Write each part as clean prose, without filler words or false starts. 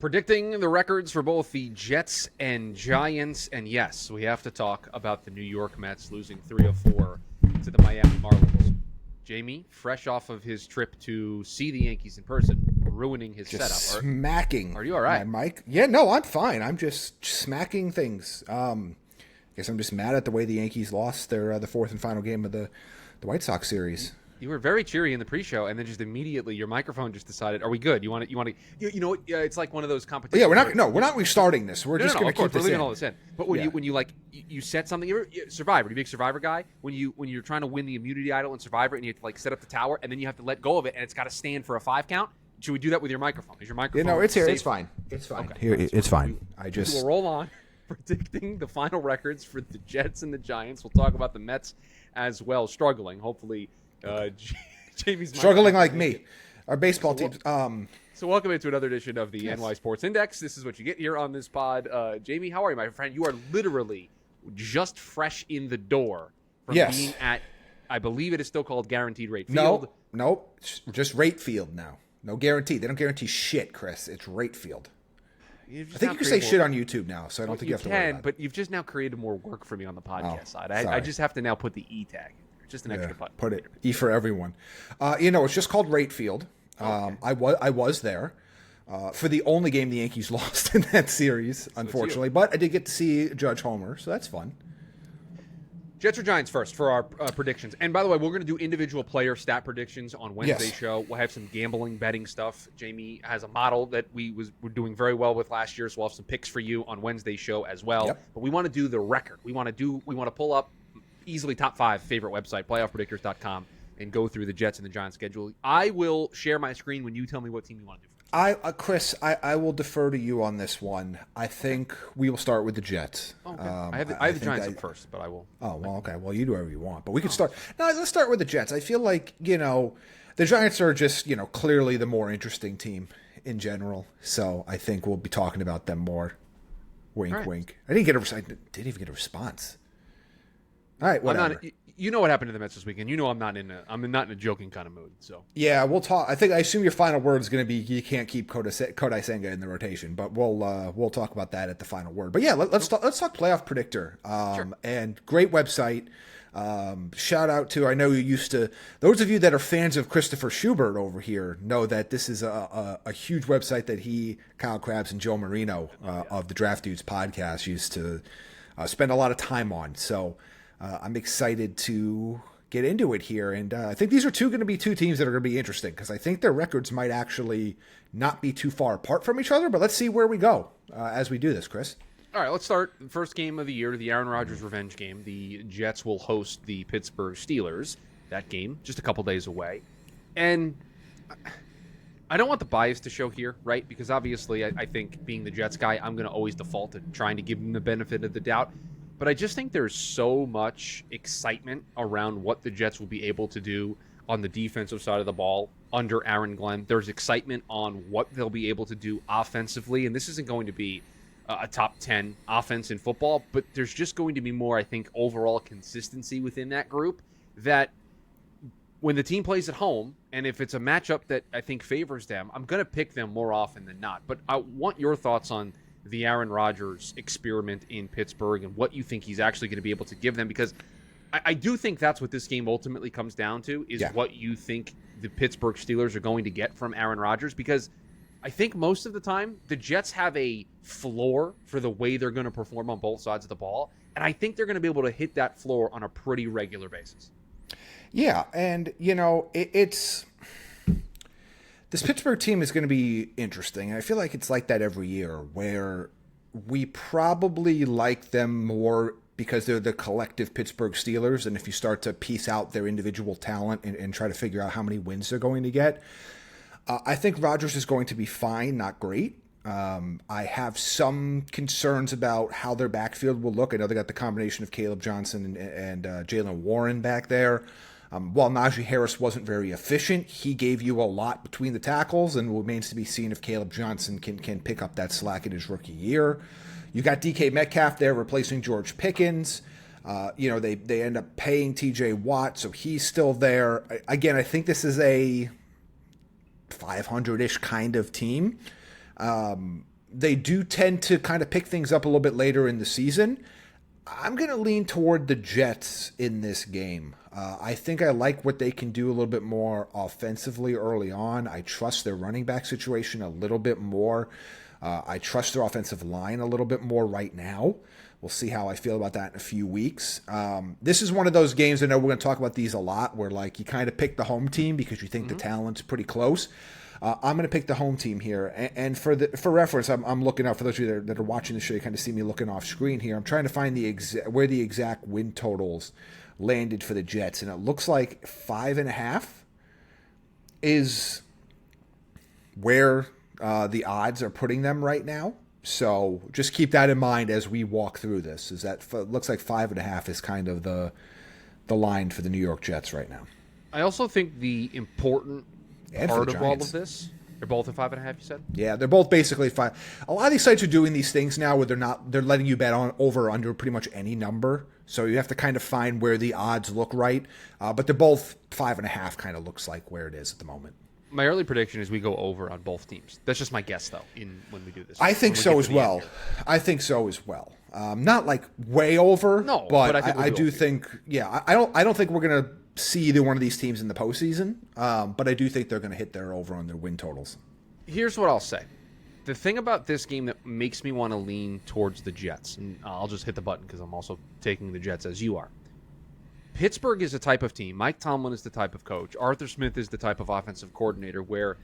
Predicting the records for both the Jets and Giants. And yes, we have to talk about the New York Mets losing 3-4 to the Miami Marlins. Jamie, fresh off of his trip to see the Yankees in person, ruining his just setup. Smacking. Are you all right? My mic? Yeah, no, I'm fine. I'm just smacking things. Guess I'm just mad at the way the Yankees lost their the fourth and final game of the White Sox series. You were very cheery in the pre-show, and then just immediately your microphone just decided, "Are we good? You want to? You know, it's like one of those competitions." Yeah, we're not restarting this. We're just going to keep this leaving in. all this in. But when you set something, you're Survivor, you big Survivor guy. When you're trying to win the immunity idol in Survivor, and you have to set up the tower, and then you have to let go of it, and it's got to stand for a 5 count. Should we do that with your microphone? Is your microphone? It's here. safe? It's fine. It's fine. Okay. Here, it's fine. We'll roll on predicting the final records for the Jets and the Giants. We'll talk about the Mets as well, struggling. Hopefully. Jamie's struggling like me. Our baseball teams. So welcome into another edition of the NY Sports Index. This is what you get here on this pod. Jamie, how are you, my friend? You are literally just fresh in the door from being at, I believe it is still called Guaranteed Rate Field. Nope. Just Rate Field now. No guarantee. They don't guarantee shit, Chris. It's Rate Field. I think you can say shit on YouTube now, so I don't think you have to worry about it. But you've just now created more work for me on the podcast side. I just have to now put the E tag. Just an extra button. Put it E for everyone. It's just called Rate Field. Okay. I was there for the only game the Yankees lost in that series, unfortunately. But I did get to see Judge Homer, so that's fun. Jets or Giants first for our predictions. And by the way, we're going to do individual player stat predictions on Wednesday's show. We'll have some gambling betting stuff. Jamie has a model that we're doing very well with last year, so we'll have some picks for you on Wednesday's show as well. Yep. But we want to do the record. We want to pull up easily top 5 favorite website, playoffpredictors.com, and go through the Jets and the Giants schedule. I will share my screen when you tell me what team you want to do. Chris, I will defer to you on this one. I think we will start with the Jets. Okay. I have the Giants up first, but I will. Oh, well, okay. Well, you do whatever you want. But we could start. No, let's start with the Jets. I feel like, the Giants are just, clearly the more interesting team in general. So I think we'll be talking about them more. Wink, wink. I didn't even get a response. All right, whatever. You know what happened to the Mets this weekend. You know I'm not in a joking kind of mood. So yeah, we'll talk. I assume your final word is going to be you can't keep Kodai Senga in the rotation, but we'll talk about that at the final word. But yeah, let's talk Playoff Predictor. Sure. And great website. Shout out to, I know you used to, those of you that are fans of Christopher Schubert over here know that this is a huge website that Kyle Krabs and Joe Marino of the Draft Dudes podcast used to spend a lot of time on. So I'm excited to get into it here. And I think these are going to be two teams that are going to be interesting because I think their records might actually not be too far apart from each other. But let's see where we go as we do this, Chris. All right, let's start the first game of the year, the Aaron Rodgers revenge game. The Jets will host the Pittsburgh Steelers. That game, just a couple days away. And I don't want the bias to show here, right? Because obviously I think being the Jets guy, I'm going to always default to trying to give them the benefit of the doubt. But I just think there's so much excitement around what the Jets will be able to do on the defensive side of the ball under Aaron Glenn. There's excitement on what they'll be able to do offensively. And this isn't going to be a top 10 offense in football, but there's just going to be more, I think, overall consistency within that group that when the team plays at home, and if it's a matchup that I think favors them, I'm going to pick them more often than not. But I want your thoughts on the Aaron Rodgers experiment in Pittsburgh and what you think he's actually going to be able to give them, because I do think that's what this game ultimately comes down to is what you think the Pittsburgh Steelers are going to get from Aaron Rodgers, because I think most of the time the Jets have a floor for the way they're going to perform on both sides of the ball, and I think they're going to be able to hit that floor on a pretty regular basis. Yeah, and, it's this Pittsburgh team is going to be interesting. I feel like it's like that every year where we probably like them more because they're the collective Pittsburgh Steelers. And if you start to piece out their individual talent and try to figure out how many wins they're going to get, I think Rodgers is going to be fine, not great. I have some concerns about how their backfield will look. I know they got the combination of Caleb Johnson and Jalen Warren back there. While Najee Harris wasn't very efficient, he gave you a lot between the tackles, and it remains to be seen if Caleb Johnson can pick up that slack in his rookie year. You got DK Metcalf there replacing George Pickens. They end up paying TJ Watt, so he's still there. Again, I think this is a 500-ish kind of team. They do tend to kind of pick things up a little bit later in the season. I'm going to lean toward the Jets in this game. I think I like what they can do a little bit more offensively early on. I trust their running back situation a little bit more. I trust their offensive line a little bit more right now. We'll see how I feel about that in a few weeks. This is one of those games, I know we're going to talk about these a lot, where like you kind of pick the home team because you think the talent's pretty close. I'm going to pick the home team here. And for reference, I'm looking out, for those of you that are watching the show, you kind of see me looking off screen here. I'm trying to find where the exact win totals landed for the Jets. And it looks like 5.5 is where the odds are putting them right now. So just keep that in mind as we walk through this. Is that looks like 5.5 is kind of the line for the New York Jets right now. I also think the important And for part the of all Giants. of this, they're both at 5.5. You said? Yeah, they're both basically 5. A lot of these sites are doing these things now where they're letting you bet on over or under pretty much any number. So you have to kind of find where the odds look right. But they're both 5.5. Kind of looks like where it is at the moment. My early prediction is we go over on both teams. That's just my guess, though, when we do this. I think so as well. I think so as well. Not like way over. No, but I think we'll I go do over. think. Yeah, I don't think we're gonna see either one of these teams in the postseason. But I do think they're gonna hit their over on their win totals. Here's what I'll say. The thing about this game that makes me want to lean towards the Jets, and I'll just hit the button because I'm also taking the Jets as you are. Pittsburgh is a type of team. Mike Tomlin is the type of coach. Arthur Smith is the type of offensive coordinator where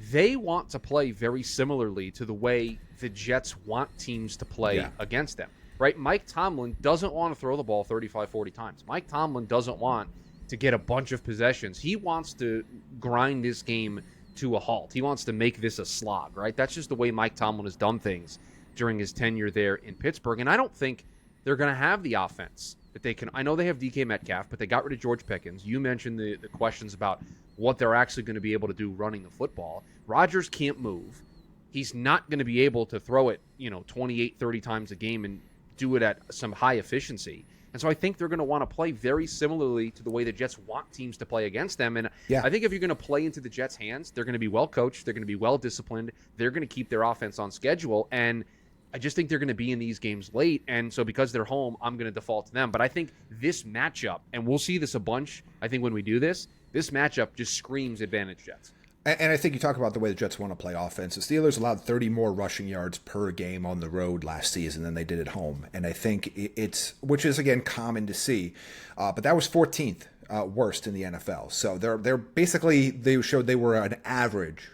they want to play very similarly to the way the Jets want teams to play against them. Right? Mike Tomlin doesn't want to throw the ball 35, 40 times. Mike Tomlin doesn't want to get a bunch of possessions. He wants to grind this game to a halt. He wants to make this a slog, right? That's just the way Mike Tomlin has done things during his tenure there in Pittsburgh. And I don't think they're going to have the offense that they can. I know they have DK Metcalf, but they got rid of George Pickens. You mentioned the questions about what they're actually going to be able to do running the football. Rodgers can't move. He's not going to be able to throw it, 28, 30 times a game and do it at some high efficiency. And so I think they're going to want to play very similarly to the way the Jets want teams to play against them. And I think if you're going to play into the Jets' hands, they're going to be well coached. They're going to be well disciplined. They're going to keep their offense on schedule. And I just think they're going to be in these games late. And so because they're home, I'm going to default to them. But I think this matchup, and we'll see this a bunch, I think when we do this matchup just screams advantage Jets. And I think you talk about the way the Jets want to play offense. The Steelers allowed 30 more rushing yards per game on the road last season than they did at home. And I think which is, again, common to see. But that was 14th worst in the NFL. So they're basically, they showed they were an average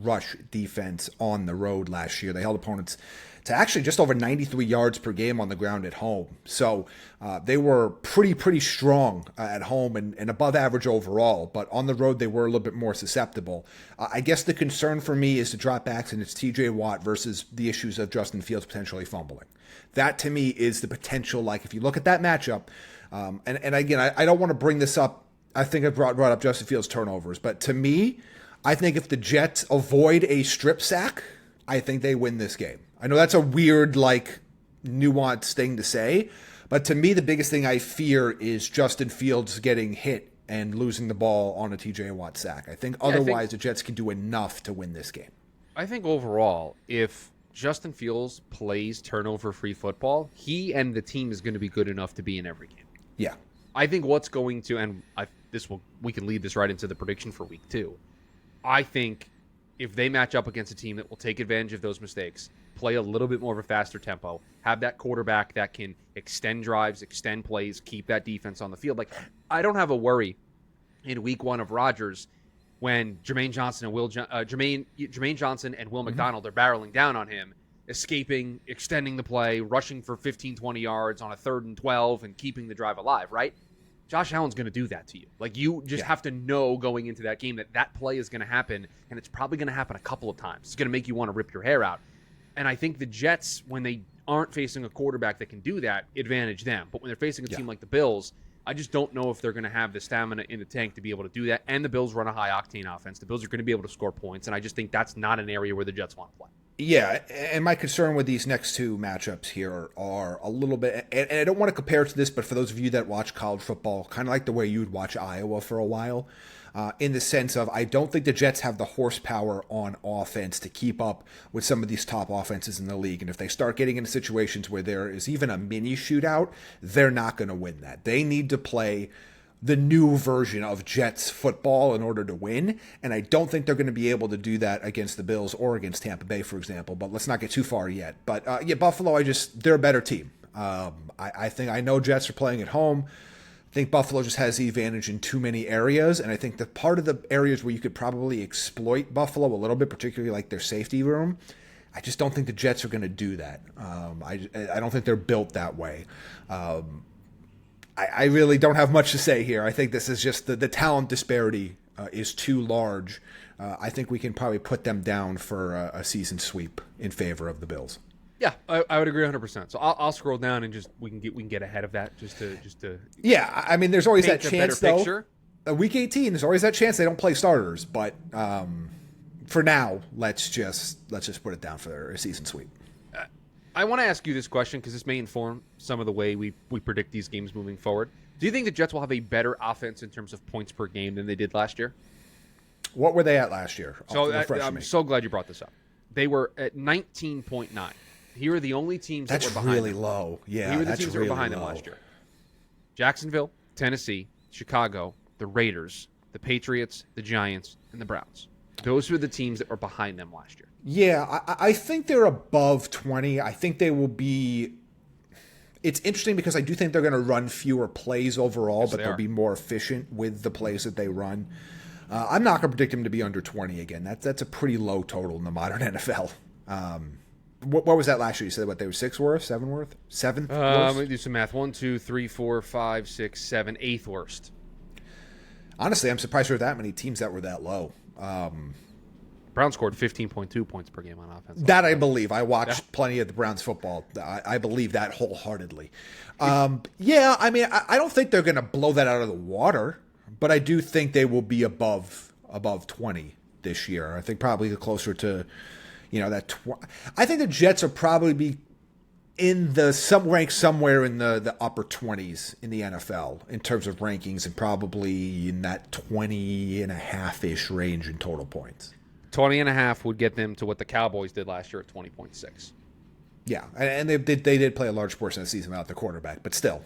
rush defense on the road last year. They held opponents to actually just over 93 yards per game on the ground at home. So they were pretty strong at home and above average overall, but on the road they were a little bit more susceptible. I guess the concern for me is the dropbacks, and it's TJ Watt versus the issues of Justin Fields potentially fumbling. That to me is the potential, like if you look at that matchup, and again, I don't want to bring this up. I think I brought up Justin Fields turnovers, but to me, I think if the Jets avoid a strip sack, I think they win this game. I know that's a weird, nuanced thing to say, but to me, the biggest thing I fear is Justin Fields getting hit and losing the ball on a TJ Watt sack. I think otherwise the Jets can do enough to win this game. I think overall, if Justin Fields plays turnover-free football, he and the team is going to be good enough to be in every game. Yeah. I think what's going to, and we can lead this right into the prediction for week 2. I think if they match up against a team that will take advantage of those mistakes, play a little bit more of a faster tempo, have that quarterback that can extend drives, extend plays, keep that defense on the field. I don't have a worry in week 1 of Rodgers when Jermaine Johnson and Will McDonald are barreling down on him, escaping, extending the play, rushing for 15, 20 yards on a 3rd and 12 and keeping the drive alive, right? Josh Allen's going to do that to you. You just have to know going into that game that play is going to happen, and it's probably going to happen a couple of times. It's going to make you want to rip your hair out. And I think the Jets, when they aren't facing a quarterback that can do that, advantage them. But when they're facing a team like the Bills, I just don't know if they're going to have the stamina in the tank to be able to do that. And the Bills run a high-octane offense. The Bills are going to be able to score points, and I just think that's not an area where the Jets want to play. Yeah, and my concern with these next two matchups here are a little bit, and I don't want to compare it to this, but for those of you that watch college football, kind of like the way you'd watch Iowa for a while, in the sense of I don't think the Jets have the horsepower on offense to keep up with some of these top offenses in the league. And if they start getting into situations where there is even a mini shootout, they're not going to win that. They need to play the new version of Jets football in order to win. And I don't think they're going to be able to do that against the Bills or against Tampa Bay, for example. But let's not get too far yet. But yeah, Buffalo, they're a better team. I know Jets are playing at home. I think Buffalo just has the advantage in too many areas. And I think the part of the areas where you could probably exploit Buffalo a little bit, particularly like their safety room, I just don't think the Jets are going to do that. I don't think they're built that way. I really don't have much to say here. I think this is just the talent disparity is too large. I think we can probably put them down for a season sweep in favor of the Bills. Yeah, I would agree 100%. So I'll scroll down and we can get ahead of that just to. Yeah, I mean, there's always that chance though. Picture. Week 18, there's always that chance they don't play starters. But for now, let's just put it down for a season sweep. I want to ask you this question because this may inform some of the way we predict these games moving forward. Do you think the Jets will have a better offense in terms of points per game than they did last year? What were they at last year? So I'm so glad you brought this up. They were at 19.9. Here are the only teams that were behind really them. Low. Yeah, here are the that's teams really that were behind low. them last year. Jacksonville, Tennessee, Chicago, the Raiders, the Patriots, the Giants, and the Browns. Those were the teams that were behind them last year. Yeah, I think they're above 20. I think they will be. It's interesting because I do think they're going to run fewer plays overall, Yes, but they'll be more efficient with the plays that they run. I'm not going to predict them to be under 20 again. That's a pretty low total in the modern NFL. What was that last year? You said what, they were 6th worst, 7th worst, 7th worst? Let me do some math. 1, 2, 3, 4, 5, 6, 7, 8th worst. Honestly, I'm surprised there were that many teams that were that low. Browns scored 15.2 points per game on offense. That I believe. I watched plenty of the Browns football. I believe that wholeheartedly. Yeah, I mean, I don't think they're going to blow that out of the water, but I do think they will be above 20 this year. I think probably closer to, that. I think the Jets will probably be in the rank somewhere in the upper 20s in the NFL in terms of rankings, and probably in that 20 and a half-ish range in total points. 20 and a half would get them to what the Cowboys did last year at 20.6. Yeah, and they did play a large portion of the season without the quarterback, but still.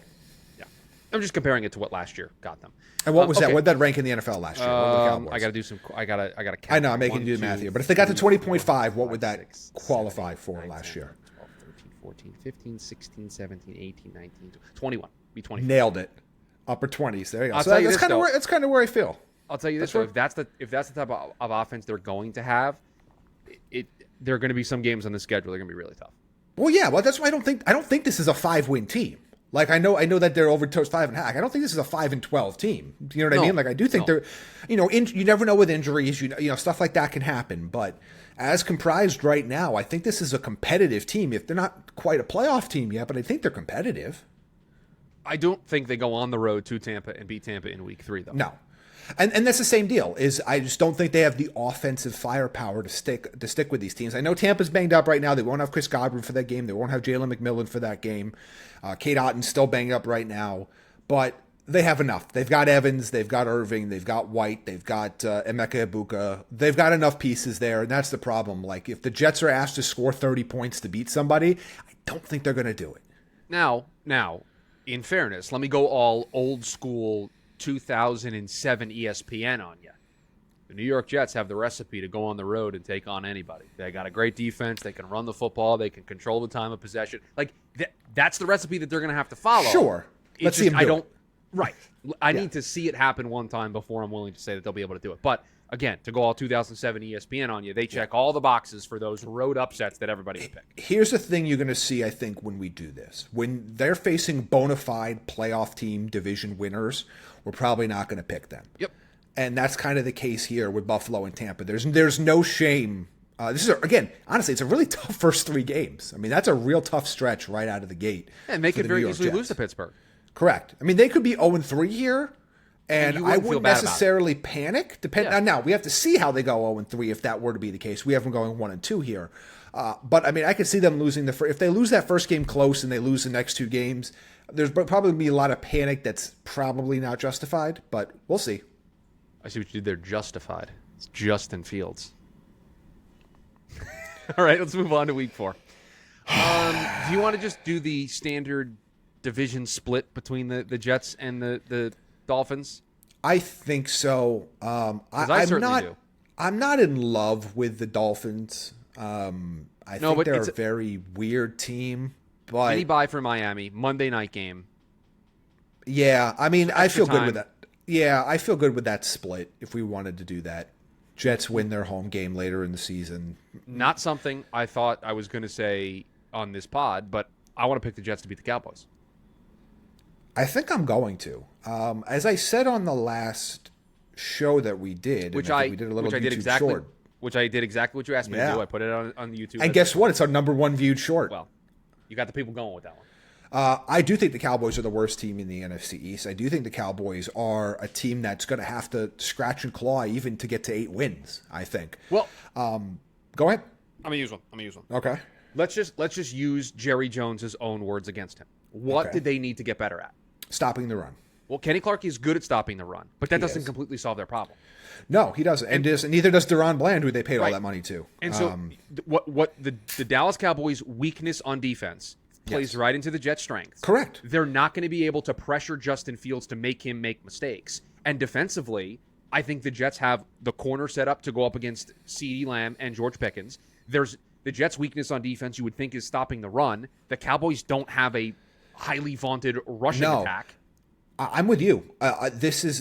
Yeah, I'm just comparing it to what last year got them. And what was that? What did that rank in the NFL last year? What were the Cowboys? I got to do some. I got to count. I know I'm making you do the math here, but if they got to 20.5, what would that qualify for last year? 12, 13, 14, 15, 16, 17, 18, 19, 21. Be 20. Nailed it. Upper 20s. There you go. I'll So tell you that's this, kind of where I feel. I'll tell you this, though, if that's the type of offense they're going to have, there are going to be some games on the schedule that are going to be really tough. Well, yeah. Well, that's why I don't think this is a 5-win team. Like I know that they're over towards 5.5. I don't think this is a 5-12 team. You know what I mean? Like I do think they're, you never know with injuries. Stuff like that can happen. But as comprised right now, I think this is a competitive team. If they're not quite a playoff team yet, but I think they're competitive. I don't think they go on the road to Tampa and beat Tampa in week 3, though. No. And that's the same deal. I just don't think they have the offensive firepower to stick with these teams. I know Tampa's banged up right now. They won't have Chris Godwin for that game. They won't have Jalen McMillan for that game. Kate Otten's still banged up right now, but they have enough. They've got Evans, they've got Irving, they've got White, they've got Emeka Ibuka. They've got enough pieces there, and that's the problem. Like if the Jets are asked to score 30 points to beat somebody, I don't think they're going to do it. Now, in fairness, let me go all old school 2007 ESPN on you. The New York Jets have the recipe to go on the road and take on anybody. They got a great defense. They can run the football. They can control the time of possession. Like that's the recipe that they're going to have to follow. Sure. Let's see them do it. Right. I need to see it happen one time before I'm willing to say that they'll be able to do it. But again, to go all 2007 ESPN on you, they check all the boxes for those road upsets that everybody would pick. Here's the thing you're going to see, I think, when we do this. When they're facing bona fide playoff team division winners, we're probably not going to pick them. Yep. And that's kind of the case here with Buffalo and Tampa. There's no shame. This is, again, honestly, it's a really tough first 3 games. I mean, that's a real tough stretch right out of the gate. And make it very easily lose to Pittsburgh. Correct. I mean, they could be 0-3 here, and I wouldn't necessarily panic. Now, we have to see how they go 0-3 if that were to be the case. We have them going 1-2 here. But I mean, I could see them losing if they lose that first game close and they lose the next 2 games. There's probably be a lot of panic that's probably not justified, but we'll see. I see what you did there. Justified. It's Justin Fields. All right, let's move on to week 4. Do you want to just do the standard division split between the Jets and the Dolphins? I think so. I certainly do. I'm not in love with the Dolphins. I think they're a very weird team. But any bye for Miami, Monday night game. Yeah, I mean, I feel good with that. Yeah, I feel good with that split if we wanted to do that. Jets win their home game later in the season. Not something I thought I was going to say on this pod, but I want to pick the Jets to beat the Cowboys. I think I'm going to. As I said on the last show that we did, which we did a little YouTube exactly, short. Which I did exactly what you asked me to do. I put it on the YouTube. And guess what? It's our number 1 viewed short. Well, you got the people going with that one. I do think the Cowboys are the worst team in the NFC East. I do think the Cowboys are a team that's going to have to scratch and claw even to get to 8 wins, I think. Well, go ahead. I'm going to use one. Okay. Let's just use Jerry Jones's own words against him. What did they need to get better at? Stopping the run. Well, Kenny Clark is good at stopping the run, but that doesn't completely solve their problem. No, he doesn't. And neither does Deron Bland, who they paid all that money to. And so what the Dallas Cowboys' weakness on defense plays right into the Jets' strength. Correct. They're not going to be able to pressure Justin Fields to make him make mistakes. And defensively, I think the Jets have the corner set up to go up against CeeDee Lamb and George Pickens. There's the Jets' weakness on defense you would think is stopping the run. The Cowboys don't have a highly vaunted rushing attack. I'm with you.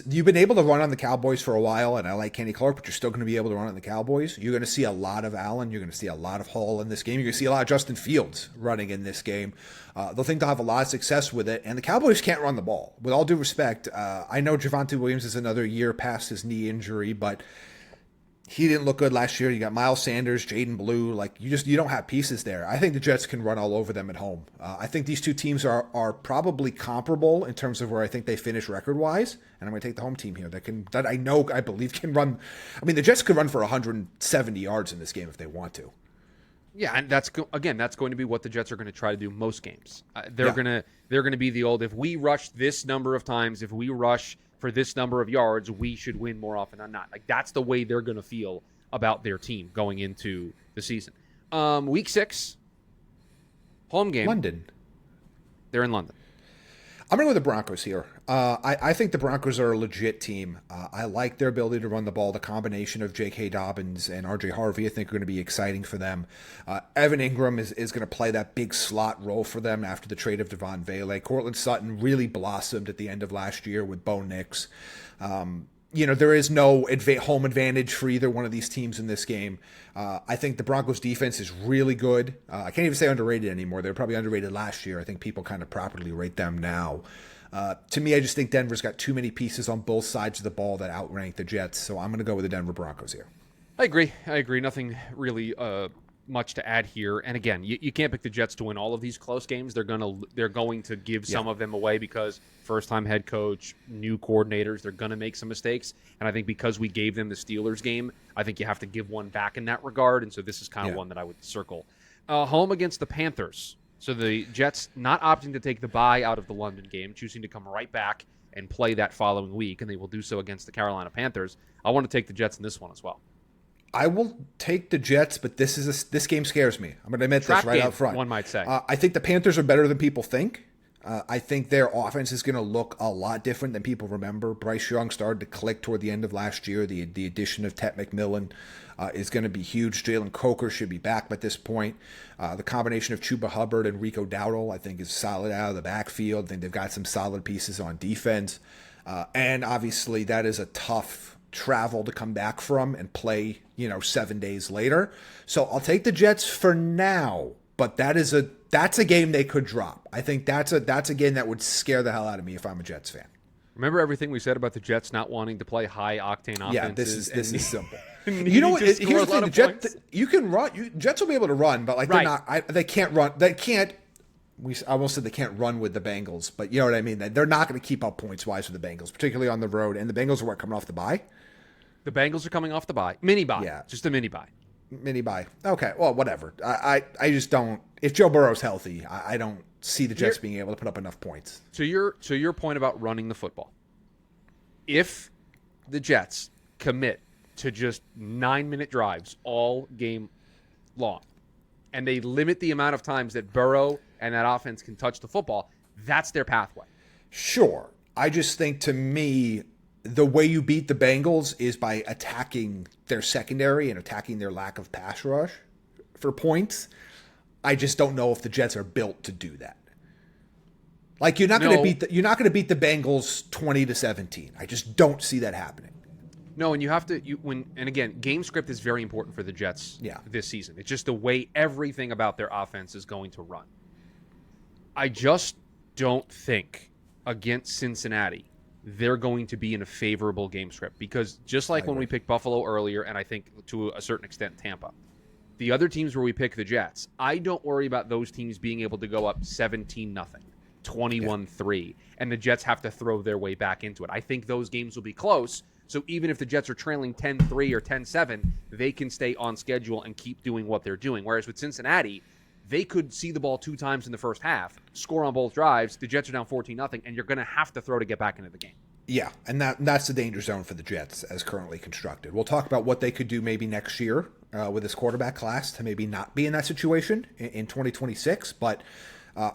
You've been able to run on the Cowboys for a while, and I like Kenny Clark, but you're still going to be able to run on the Cowboys. You're going to see a lot of Allen. You're going to see a lot of Hall in this game. You're going to see a lot of Justin Fields running in this game. They'll think they'll have a lot of success with it, and the Cowboys can't run the ball. With all due respect, I know Javonte Williams is another year past his knee injury, but he didn't look good last year. You got Miles Sanders, Jaden Blue. Like you don't have pieces there. I think the Jets can run all over them at home. I think these two teams are probably comparable in terms of where I think they finish record wise. And I'm going to take the home team here that I believe can run. I mean, the Jets could run for 170 yards in this game if they want to. Yeah, and that's going to be what the Jets are going to try to do most games. They're going to be the old, if we rush this number of times, if we rush for this number of yards, we should win more often than not. Like that's the way they're going to feel about their team going into the season. Week 6, home game. London. They're in London. I'm going to go with the Broncos here. I think the Broncos are a legit team. I like their ability to run the ball. The combination of J.K. Dobbins and R.J. Harvey, I think, are going to be exciting for them. Evan Ingram is going to play that big slot role for them after the trade of Devon Vele. Cortland Sutton really blossomed at the end of last year with Bo Nix. There is no home advantage for either one of these teams in this game. I think the Broncos defense is really good. I can't even say underrated anymore. They were probably underrated last year. I think people kind of properly rate them now. To me, I just think Denver's got too many pieces on both sides of the ball that outrank the Jets. So I'm going to go with the Denver Broncos here. I agree. Nothing really much to add here. And again, you can't pick the Jets to win all of these close games. They're going to give some of them away because first-time head coach, new coordinators, they're going to make some mistakes. And I think because we gave them the Steelers game, I think you have to give one back in that regard. And so this is kind of one that I would circle. Home against the Panthers. So the Jets not opting to take the bye out of the London game, choosing to come right back and play that following week, and they will do so against the Carolina Panthers. I want to take the Jets in this one as well. I will take the Jets, but this game scares me. I'm going to admit this right out front. One might say. I think the Panthers are better than people think. I think their offense is going to look a lot different than people remember. Bryce Young started to click toward the end of last year. The addition of Tet McMillan is going to be huge. Jalen Coker should be back at this point. The combination of Chuba Hubbard and Rico Dowdle, I think, is solid out of the backfield. I think they've got some solid pieces on defense. And obviously that is a tough travel to come back from and play, 7 days later. So I'll take the Jets for now, but that's a game they could drop. I think that's a game that would scare the hell out of me if I'm a Jets fan. Remember everything we said about the Jets not wanting to play high octane offenses? Yeah, this is simple. You know what? Here's the thing: the Jets, you can run. Jets will be able to run, but they're not. They can't run. They can't. I almost said they can't run with the Bengals, but you know what I mean. They're not going to keep up points wise with the Bengals, particularly on the road. And the Bengals are coming off the bye. The Bengals are coming off the bye, mini bye, just a mini bye. Mini bye. Okay, well, whatever. I just don't. If Joe Burrow's healthy, I don't see the Jets being able to put up enough points. To your point about running the football, if the Jets commit to just 9-minute drives all game long, and they limit the amount of times that Burrow and that offense can touch the football, that's their pathway. Sure. I just think, to me, the way you beat the Bengals is by attacking their secondary and attacking their lack of pass rush for points. I just don't know if the Jets are built to do that. Like, you're not going to beat the Bengals 20-17. I just don't see that happening. No, and you have to and again, game script is very important for the Jets this season. It's just the way everything about their offense is going to run. I just don't think against Cincinnati they're going to be in a favorable game script, because just like when we picked Buffalo earlier, and I think to a certain extent Tampa, the other teams where we pick the Jets, I don't worry about those teams being able to go up 17-0, 21-3, and the Jets have to throw their way back into it. I think those games will be close, so even if the Jets are trailing 10-3 or 10-7, they can stay on schedule and keep doing what they're doing. Whereas with Cincinnati, they could see the ball 2 times in the first half, score on both drives, the Jets are down 14-0, and you're going to have to throw to get back into the game. Yeah, and that's the danger zone for the Jets as currently constructed. We'll talk about what they could do maybe next year with this quarterback class to maybe not be in that situation in 2026. But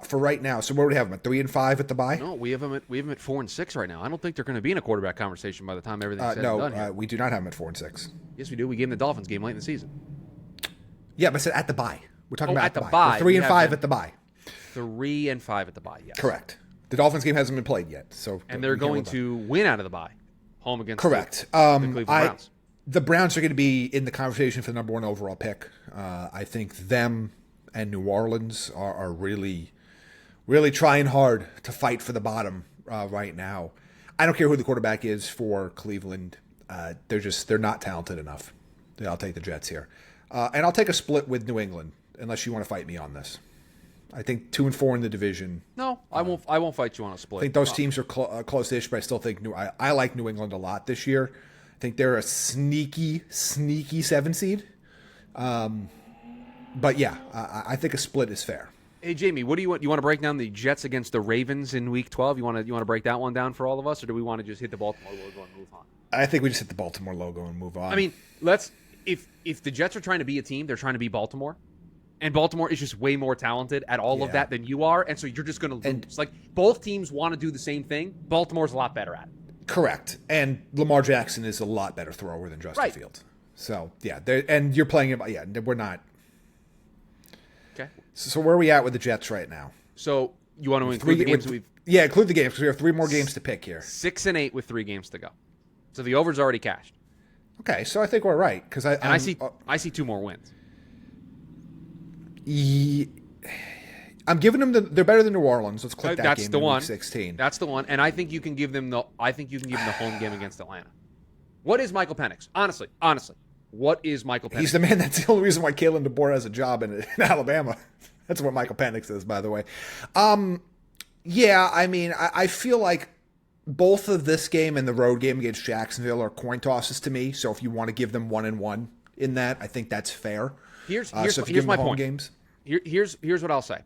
for right now, so where do we have them? At 3-5 at the bye? No, we have them at 4-6 right now. I don't think they're going to be in a quarterback conversation by the time everything's said and done here. We do not have them at 4-6. Yes, we do. We gave them the Dolphins game late in the season. Yeah, but I said at the bye. We're talking about at the bye. 3-5 at the bye. 3-5 at the bye. Yes, correct. The Dolphins game hasn't been played yet, and they're going to win out of the bye, home against correct. The Cleveland Browns. The Browns are going to be in the conversation for the number 1 overall pick. I think them and New Orleans are really, really trying hard to fight for the bottom right now. I don't care who the quarterback is for Cleveland. They're not talented enough. I'll take the Jets here, and I'll take a split with New England unless you want to fight me on this. I think 2-4 in the division. No, I won't fight you on a split. I think those teams are close-ish, but I still think I like New England a lot this year. I think they're a sneaky 7 seed. But yeah, I think a split is fair. Hey Jamie, what do you want? You want to break down the Jets against the Ravens in Week 12? You want to break that one down for all of us, or do we want to just hit the Baltimore logo and move on? I think we just hit the Baltimore logo and move on. I mean, if the Jets are trying to be a team, they're trying to be Baltimore. And Baltimore is just way more talented at all of that than you are. And so you're just going to lose. Like, both teams want to do the same thing. Baltimore's a lot better at it. Correct. And Lamar Jackson is a lot better thrower than Justin Fields. So, yeah. And you're playing it. Yeah, we're not. Okay. So where are we at with the Jets right now? So you want to include the games we've... Yeah, include the games because we have 3 more games to pick here. 6-8 with 3 games to go. So the over's already cashed. Okay, so I think we're right. Because I see 2 more wins. I'm giving them they're better than New Orleans. Let's click that That's game the in one. Week 16. That's the one. And I think you can give them the home game against Atlanta. What is Michael Penix? Honestly, what is Michael Penix? He's the man. That's the only reason why Kalen DeBoer has a job in Alabama. That's what Michael Penix is, by the way. Yeah, I mean, I feel like both of this game and the road game against Jacksonville are coin tosses to me. So if you want to give them 1-1 in that, I think that's fair. Here's my point. Games, Here's what I'll say.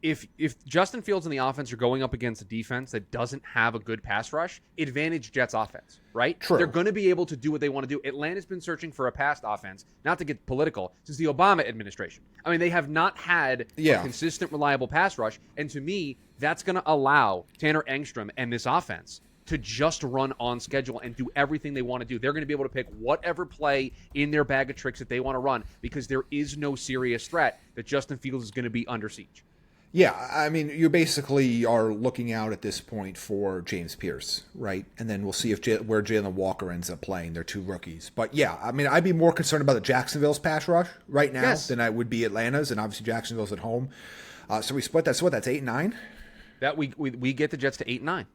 If Justin Fields and the offense are going up against a defense that doesn't have a good pass rush, advantage Jets offense, right? True. They're going to be able to do what they want to do. Atlanta's been searching for a passed offense, not to get political, since the Obama administration. I mean, they have not had a consistent, reliable pass rush, and to me, that's going to allow Tanner Engstrom and this offense to just run on schedule and do everything they want to do. They're going to be able to pick whatever play in their bag of tricks that they want to run because there is no serious threat that Justin Fields is going to be under siege. Yeah, I mean, you basically are looking out at this point for James Pierce, right? And then we'll see where Jalen Walker ends up playing. They're 2 rookies. But yeah, I mean, I'd be more concerned about the Jacksonville's pass rush right now than I would be Atlanta's, and obviously Jacksonville's at home. So we split that. So that's 8-9? That we get the Jets to 8-9.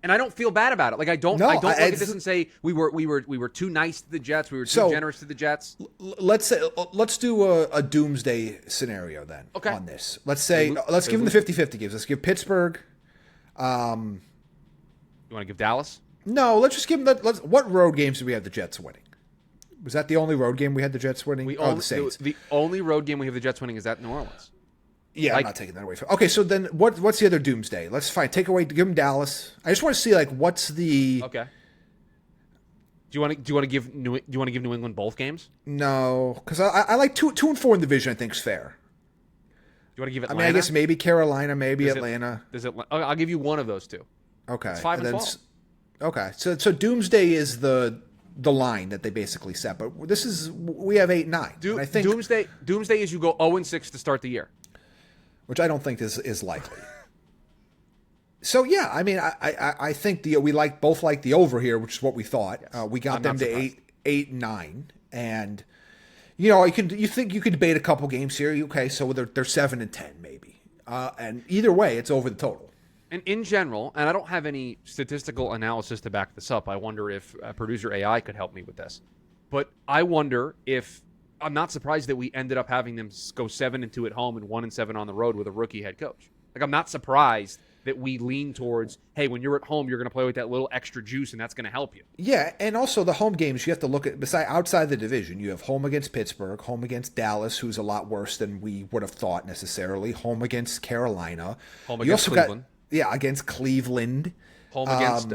And I don't feel bad about it. Like I don't look at this and say we were too nice to the Jets. We were too generous to the Jets. Let's do a doomsday scenario then on this. Let's say let's give them the 50-50 gives. Let's give Pittsburgh. You want to give Dallas? No, let's just give them. What road games do we have the Jets winning? Was that the only road game we had the Jets winning? The Saints. The only road game we have the Jets winning is at New Orleans. Yeah, I'm not taking that away from. Okay, so then what's the other doomsday? Let's take away. Give them Dallas. I just want to see what's the. Okay. Do you want to give New England both games? No, because I like 2-4 in the division. I think is fair. You want to give Atlanta? I guess maybe Carolina, maybe Atlanta. I'll give you one of those two. Okay. It's 5-12. Okay, so doomsday is the line that they basically set, but we have 8-9. I think doomsday is you go 0-6 to start the year, which I don't think is likely. So yeah, I mean, I think we both like the over here, which is what we thought. Yes. We got them to 8-9, and you think you could debate a couple games here. Okay, so they're 7-10 maybe, and either way, it's over the total. And in general, and I don't have any statistical analysis to back this up. I wonder if producer AI could help me with this, but I wonder if I'm not surprised that we ended up having them go 7-2 at home and 1-7 on the road with a rookie head coach. I'm not surprised that we lean towards, hey, when you're at home, you're going to play with that little extra juice, and that's going to help you. Yeah, and also the home games you have to look at. Outside the division, you have home against Pittsburgh, home against Dallas, who's a lot worse than we would have thought necessarily, home against Carolina, home against Cleveland. Against Cleveland, home against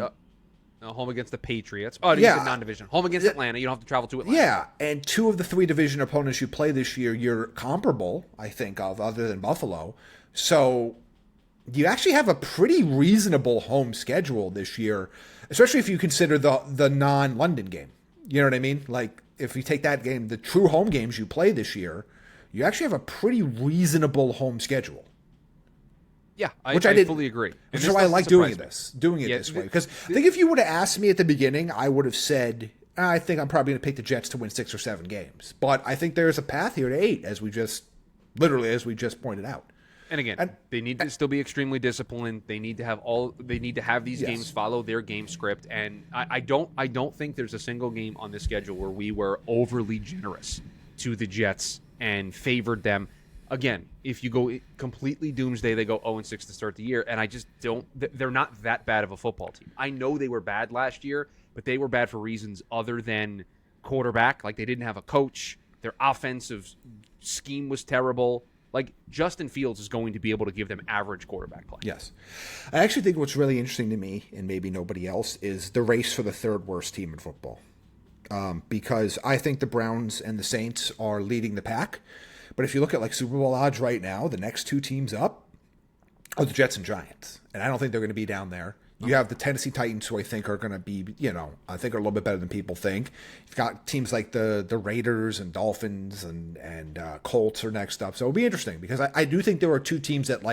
the Patriots. Oh, you said non-division. Home against Atlanta. You don't have to travel to Atlanta. Yeah, and 2 of the 3 division opponents you play this year, you're comparable, I think, other than Buffalo. So you actually have a pretty reasonable home schedule this year, especially if you consider the non-London game. You know what I mean? If you take that game, the true home games you play this year, you actually have a pretty reasonable home schedule. Yeah, I fully agree. Which is why I like doing it this way. Because I think if you would have asked me at the beginning, I would have said, I think I'm probably going to pick the Jets to win 6 or 7 games. But I think there's a path here to 8, as we just pointed out. And again, they need to still be extremely disciplined. They need to have these games follow their game script. And I don't think there's a single game on this schedule where we were overly generous to the Jets and favored them. Again, if you go completely doomsday, they go 0-6 to start the year, and I just don't. They're not that bad of a football team. I know they were bad last year, but they were bad for reasons other than quarterback. They didn't have a coach. Their offensive scheme was terrible. Justin Fields is going to be able to give them average quarterback play. Yes. I actually think what's really interesting to me, and maybe nobody else, is the race for the 3rd worst team in football. Because I think the Browns and the Saints are leading the pack. But if you look at Super Bowl odds right now, the next 2 teams up are the Jets and Giants. And I don't think they're going to be down there. You have the Tennessee Titans, who I think are going to be, I think are a little bit better than people think. You've got teams like the Raiders and Dolphins and Colts are next up. So it'll be interesting because I do think there are 2 teams that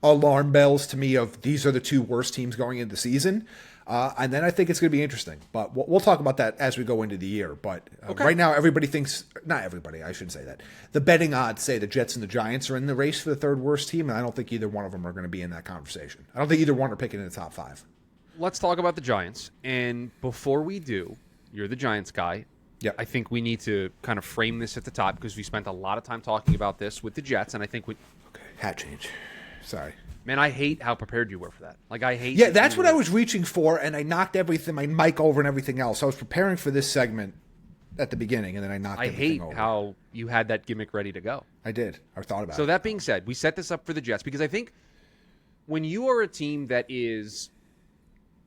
alarm bells to me of these are the 2 worst teams going into the season. And then I think it's going to be interesting. But we'll talk about that as we go into the year. But right now, everybody thinks – not everybody, I shouldn't say that. The betting odds say the Jets and the Giants are in the race for the 3rd worst team, and I don't think either one of them are going to be in that conversation. I don't think either one are picking in the top 5. Let's talk about the Giants. And before we do, you're the Giants guy. Yep. I think we need to kind of frame this at the top because we spent a lot of time talking about this with the Jets, and I think we – Okay, hat change. Sorry. Man, I hate how prepared you were for that. I hate. Yeah, that's what I was reaching for, and I knocked my mic over and everything else. I was preparing for this segment at the beginning, and then I knocked everything over. I hate how you had that gimmick ready to go. I did. I thought about it. So that being said, we set this up for the Jets because I think when you are a team that is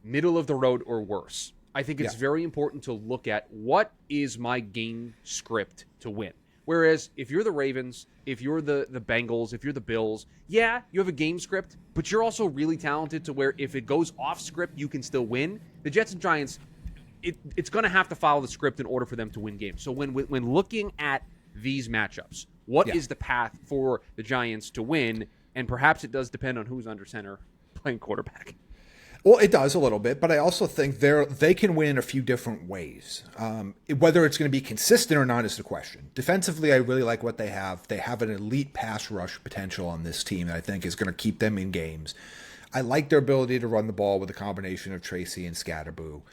middle of the road or worse, I think it's very important to look at what is my game script to win. Whereas if you're the Ravens, if you're the Bengals, if you're the Bills, you have a game script, but you're also really talented to where if it goes off script, you can still win. The Jets and Giants, it's going to have to follow the script in order for them to win games. So when looking at these matchups, what is the path for the Giants to win? And perhaps it does depend on who's under center playing quarterback. Well, it does a little bit, but I also think they can win a few different ways. Whether it's going to be consistent or not is the question. Defensively, I really like what they have. They have an elite pass rush potential on this team that I think is going to keep them in games. I like their ability to run the ball with a combination of Tracy and Scatterboo.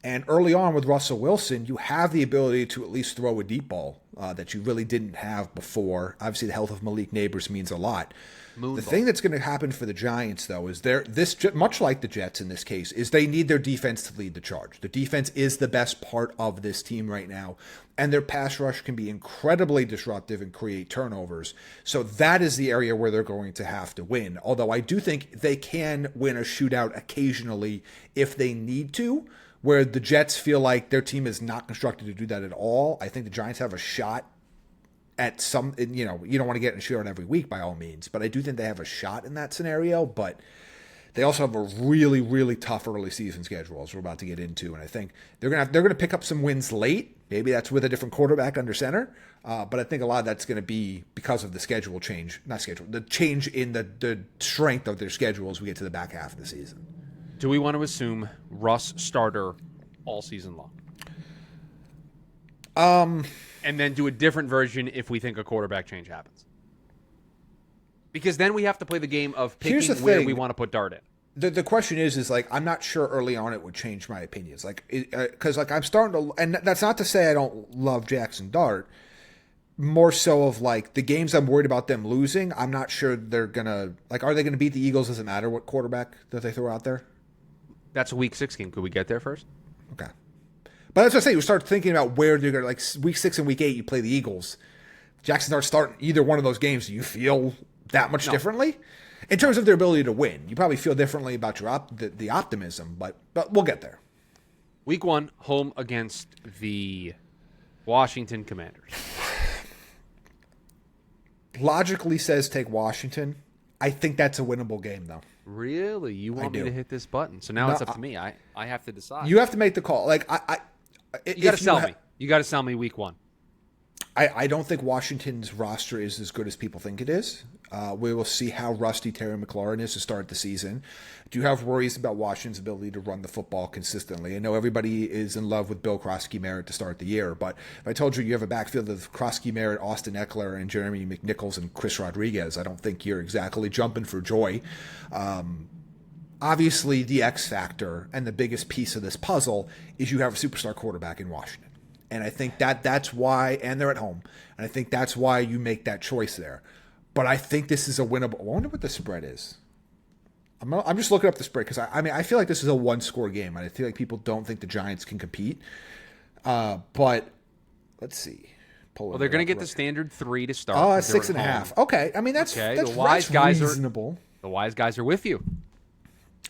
And early on with Russell Wilson, you have the ability to at least throw a deep ball that you really didn't have before. Obviously, the health of Malik Neighbors means a lot. The thing that's going to happen for the Giants, though, is much like the Jets in this case, is they need their defense to lead the charge. The defense is the best part of this team right now, and their pass rush can be incredibly disruptive and create turnovers. So that is the area where they're going to have to win. Although I do think they can win a shootout occasionally if they need to, where the Jets feel like their team is not constructed to do that at all. I think the Giants have a shot at some, you don't want to get in a shootout every week by all means, but I do think they have a shot in that scenario. But they also have a really, really tough early season schedule, as we're about to get into, and I think they're gonna pick up some wins late. Maybe that's with a different quarterback under center, but I think a lot of that's going to be because of the the change in the strength of their schedule as we get to the back half of the season. Do we want to assume Russ starter all season long? And then do a different version if we think a quarterback change happens. Because then we have to play the game of picking where we want to put Dart in. The question is like, I'm not sure early on it would change my opinions. Like, because I'm starting to, and that's not to say I don't love Jackson Dart. More so of like the games I'm worried about them losing. I'm not sure they're gonna are they gonna beat the Eagles? Doesn't matter what quarterback that they throw out there. That's a Week 6 game. Could we get there first? Okay. But that's what I say. You start thinking about where they're going to, Week 6 and Week 8, you play the Eagles. Jackson starts starting either one of those games. Do you feel that much differently? In terms of their ability to win, you probably feel differently about your the optimism, but we'll get there. Week 1, home against the Washington Commanders. Logically says take Washington. I think that's a winnable game, though. Really? You want me to hit this button? So now it's up to me. I have to decide. You have to make the call. You got to sell me. You got to sell me Week 1. I don't think Washington's roster is as good as people think it is. We will see how rusty Terry McLaurin is to start the season. Do you have worries about Washington's ability to run the football consistently? I know everybody is in love with Bill Krosky-Merritt to start the year, but if I told you have a backfield of Krosky-Merritt, Austin Eckler, and Jeremy McNichols and Chris Rodriguez, I don't think you're exactly jumping for joy. Obviously, the X factor and the biggest piece of this puzzle is you have a superstar quarterback in Washington. And I think that's why, and they're at home, and I think that's why you make that choice there. But I think this is a winnable. I wonder what the spread is. I'm just looking up the spread because I feel like this is a one-score game, and I feel like people don't think the Giants can compete. But let's see. Well, they're going to get the standard 3 to start. Oh, 6.5. Okay, I mean that's the wise guys reasonable. The wise guys are with you.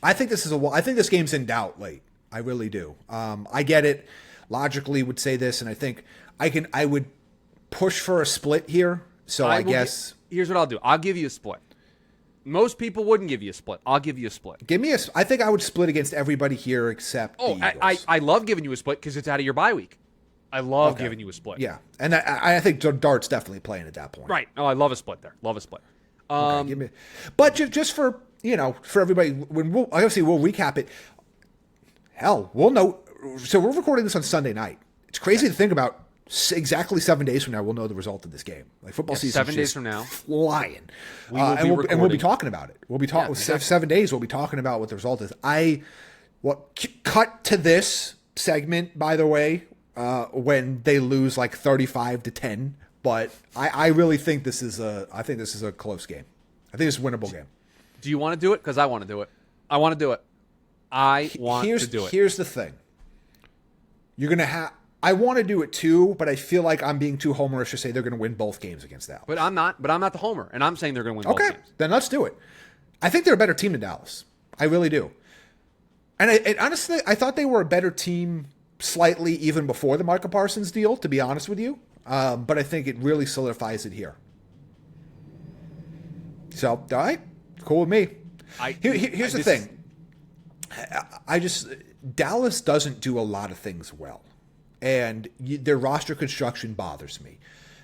I think this game's in doubt late. I really do. I get it. Logically would say this, and I think I would push for a split here. So I guess here's what I'll do. I'll give you a split. Most people wouldn't give you a split. I'll give you a split. I think I would split against everybody here except the Eagles. I love giving you a split because it's out of your bye week. I love giving you a split. Yeah, and I think Dart's definitely playing at that point. Right. Oh, I love a split there. Love a split. But just for for everybody, we'll recap it. Hell, we'll know. So we're recording this on Sunday night. It's crazy to think about. Exactly 7 days from now, we'll know the result of this game. Like football season, 7 days from now, flying, we'll be talking about it. We'll be talking 7 days. We'll be talking about what the result is. Cut to this segment, by the way, when they lose like 35-10. But I really think this is a close game. I think it's a winnable game. Do you want to do it? Because I want to do it. I want to do it. To do it. Here's the thing. You're gonna have. I want to do it too, but I feel like I'm being too homerish to say they're going to win both games against Dallas. But I'm not the homer, and I'm saying they're going to win both games. Then let's do it. I think they're a better team than Dallas. I really do. And honestly, I thought they were a better team slightly even before the Micah Parsons deal, to be honest with you. But I think it really solidifies it here. So, all right, cool with me. Here's the thing. Dallas doesn't do a lot of things well. And their roster construction bothers me.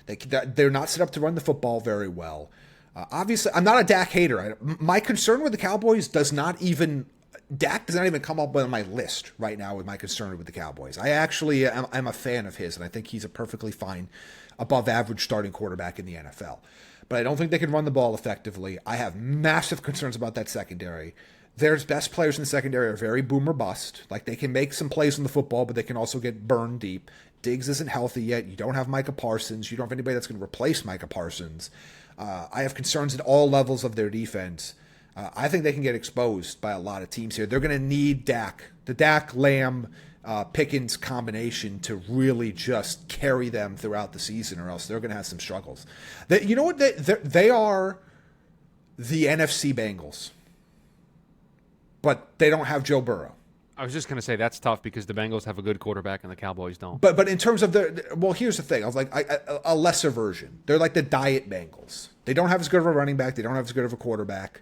They're not set up to run the football very well. Obviously, I'm not a Dak hater. My concern with the Cowboys Dak does not even come up on my list right now with my concern with the Cowboys. I actually am a fan of his, and I think he's a perfectly fine, above average starting quarterback in the NFL. But I don't think they can run the ball effectively. I have massive concerns about that secondary. their best players in the secondary are very boom or bust. Like, they can make some plays on the football, but they can also get burned deep. Diggs isn't healthy yet. You don't have Micah Parsons. You don't have anybody that's going to replace Micah Parsons. I have concerns at all levels of their defense. I think they can get exposed by a lot of teams here. They're going to need Dak. The Dak, Lamb, Pickens combination to really just carry them throughout the season, or else they're going to have some struggles. You know what? They are the NFC Bengals, but they don't have Joe Burrow. I was just going to say that's tough because the Bengals have a good quarterback and the Cowboys don't. But in terms of well, here's the thing. I was like a lesser version. They're like the diet Bengals. They don't have as good of a running back. They don't have as good of a quarterback.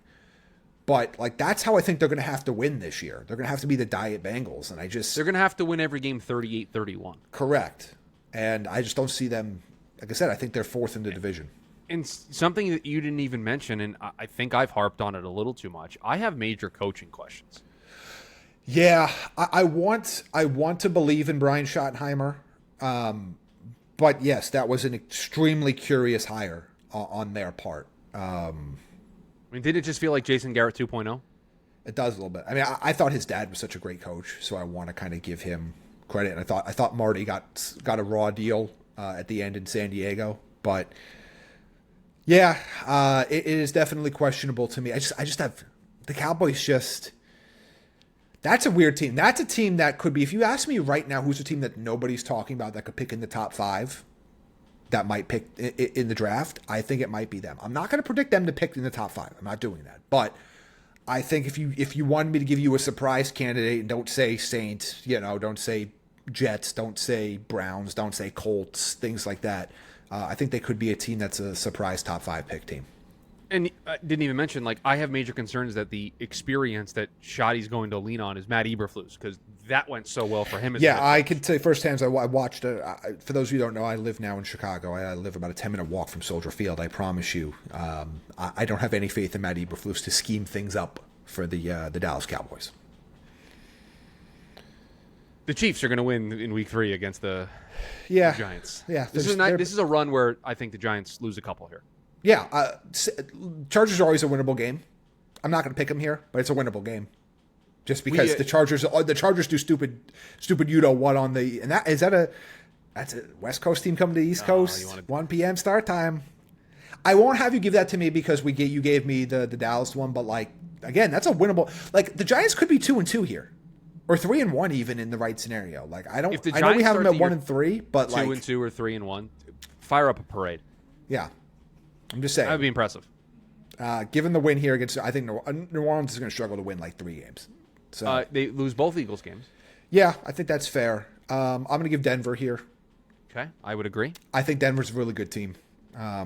But like that's how I think they're going to have to win this year. They're going to have to be the diet Bengals, and they're going to have to win every game 38-31. Correct. And I just don't see them. Like I said, I think they're fourth in the division. And something that you didn't even mention, and I think I've harped on it a little too much. I have major coaching questions. Yeah, I want to believe in Brian Schottenheimer, but yes, that was an extremely curious hire on their part. I mean, did it just feel like Jason Garrett 2.0? It does a little bit. I mean, I thought his dad was such a great coach, so I want to kind of give him credit. And I thought Marty got a raw deal at the end in San Diego, but yeah, it is definitely questionable to me. I just have the Cowboys just. That's a weird team. That's a team that could be, if you ask me right now, who's a team that nobody's talking about that could pick in the top 5 that might pick in the draft, I think it might be them. I'm not going to predict them to pick in the top 5. I'm not doing that. But I think if you wanted me to give you a surprise candidate, and don't say Saints, don't say Jets, don't say Browns, don't say Colts, things like that, I think they could be a team that's a surprise top 5 pick team. And I didn't even mention, I have major concerns that the experience that Shoddy's going to lean on is Matt Eberflus, because that went so well for him. I can say firsthand, I watched it. For those of you who don't know, I live now in Chicago. I live about a 10-minute walk from Soldier Field. I promise you, I don't have any faith in Matt Eberflus to scheme things up for the Dallas Cowboys. The Chiefs are going to win in Week 3 against the Giants. Yeah, this is a run where I think the Giants lose a couple here. Yeah, Chargers are always a winnable game. I'm not going to pick them here, but it's a winnable game. Just because the Chargers do stupid what on the, and that's a West Coast team coming to the East Coast, 1 p.m. start time. I won't have you give that to me because you gave me the Dallas one, but again, that's a winnable. The Giants could be 2-2 here, or 3-1 even in the right scenario. I know we have them at 1-3, but 2-2 or 3-1, fire up a parade. Yeah. I'm just saying. That would be impressive. Given the win here against, I think New Orleans is going to struggle to win 3 games. So they lose both Eagles games. Yeah, I think that's fair. I'm going to give Denver here. Okay, I would agree. I think Denver's a really good team. I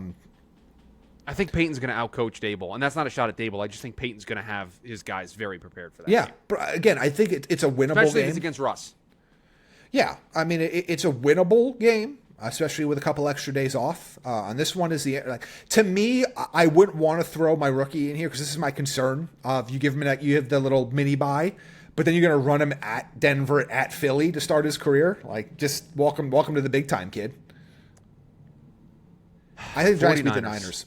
think Peyton's going to outcoach Dable, and that's not a shot at Dable. I just think Peyton's going to have his guys very prepared for that. Yeah, game. But again, I think it's a winnable Especially game. if it's against Russ. Yeah, I mean it's a winnable game. Especially with a couple extra days off. And this one is to me, I wouldn't want to throw my rookie in here because this is my concern. If you give him you have the little mini bye, but then you're going to run him at Denver, at Philly to start his career. Just welcome to the big time, kid. I think the Giants beat the Niners.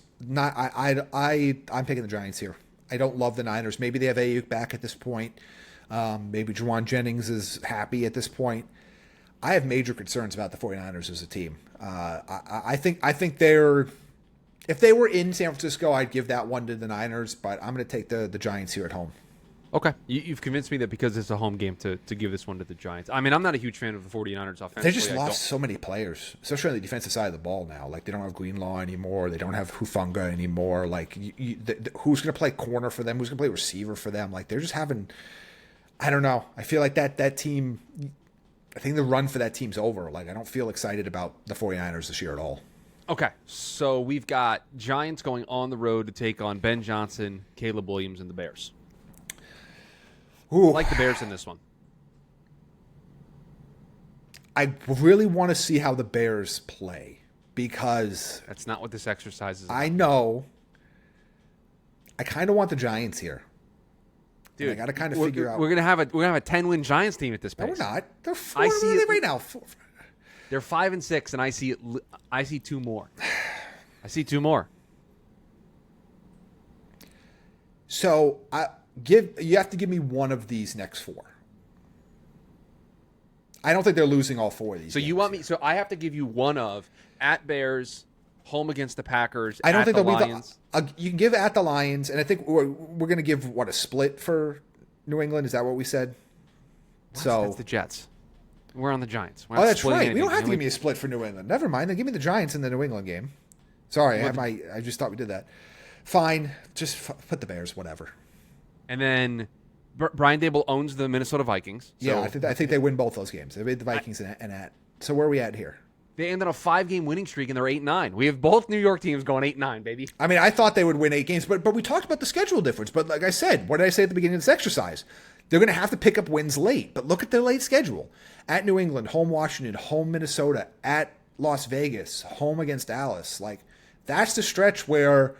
I'm picking the Giants here. I don't love the Niners. Maybe they have Ayuk back at this point. Maybe Juwan Jennings is happy at this point. I have major concerns about the 49ers as a team. I think if they were in San Francisco, I'd give that one to the Niners, but I'm going to take the Giants here at home. Okay. You've convinced me that because it's a home game to give this one to the Giants. I mean, I'm not a huge fan of the 49ers offensively. They just lost so many players, especially on the defensive side of the ball now. They don't have Greenlaw anymore. They don't have Hufanga anymore. Who's going to play corner for them? Who's going to play receiver for them? They're just having – I don't know. I feel like that team – I think the run for that team's over. I don't feel excited about the 49ers this year at all. Okay, so we've got Giants going on the road to take on Ben Johnson, Caleb Williams, and the Bears. Ooh. I like the Bears in this one. I really want to see how the Bears play because... That's not what this exercise is about. I know. I kind of want the Giants here. Dude, I got to kind of figure out. We're gonna have a 10-win Giants team at this pace. No, we're not. They're 4 right now. They're 5-6, and I see 2 more. I see 2 more. So You have to give me one of these next four. I don't think they're losing all four of these. So you want me? So I have to give you one of at Bears, home against the Packers. I don't at think the they'll Lions. be you can give at the Lions, and I think we're going to give a split for New England. Is that what we said? So that's the Jets. We're on the Giants. Oh, that's right. We don't have to give me a split for New England. Never mind. Then give me the Giants in the New England game. Sorry, I just thought we did that. Fine. Just put the Bears, whatever. And then Brian Dable owns the Minnesota Vikings. So yeah, I think they win both those games. They beat the Vikings and at. So where are we at here? They ended a 5-game winning streak, and they're 8-9. We have both New York teams going 8-9, baby. I mean, I thought they would win 8 games, but we talked about the schedule difference. But like I said, what did I say at the beginning of this exercise? They're going to have to pick up wins late. But look at their late schedule. At New England, home Washington, home Minnesota, at Las Vegas, home against Dallas. Like, that's the stretch where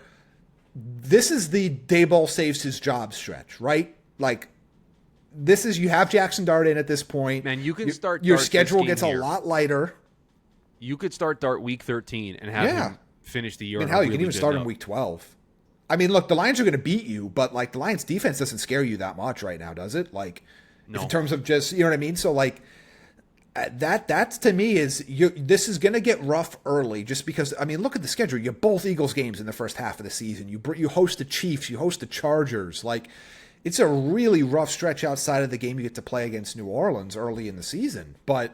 this is the Daboll saves his job stretch, right? Like, this is, you have Jackson Dart in at this point. Man, you can start your Dart schedule this gets game a here. lot lighter. You could start Dart week 13 and have him finish the year. I mean, on a hell, you really can even good start in note. week 12. I mean, look, the Lions are going to beat you, but like the Lions defense doesn't scare you that much right now, does it? Like, No. in terms of just, you know what I mean? So like that's to me is this is going to get rough early just because, I mean, look at the schedule. You have both Eagles games in the first half of the season. You host the Chiefs, you host the Chargers. Like, it's a really rough stretch outside of the game you get to play against New Orleans early in the season, but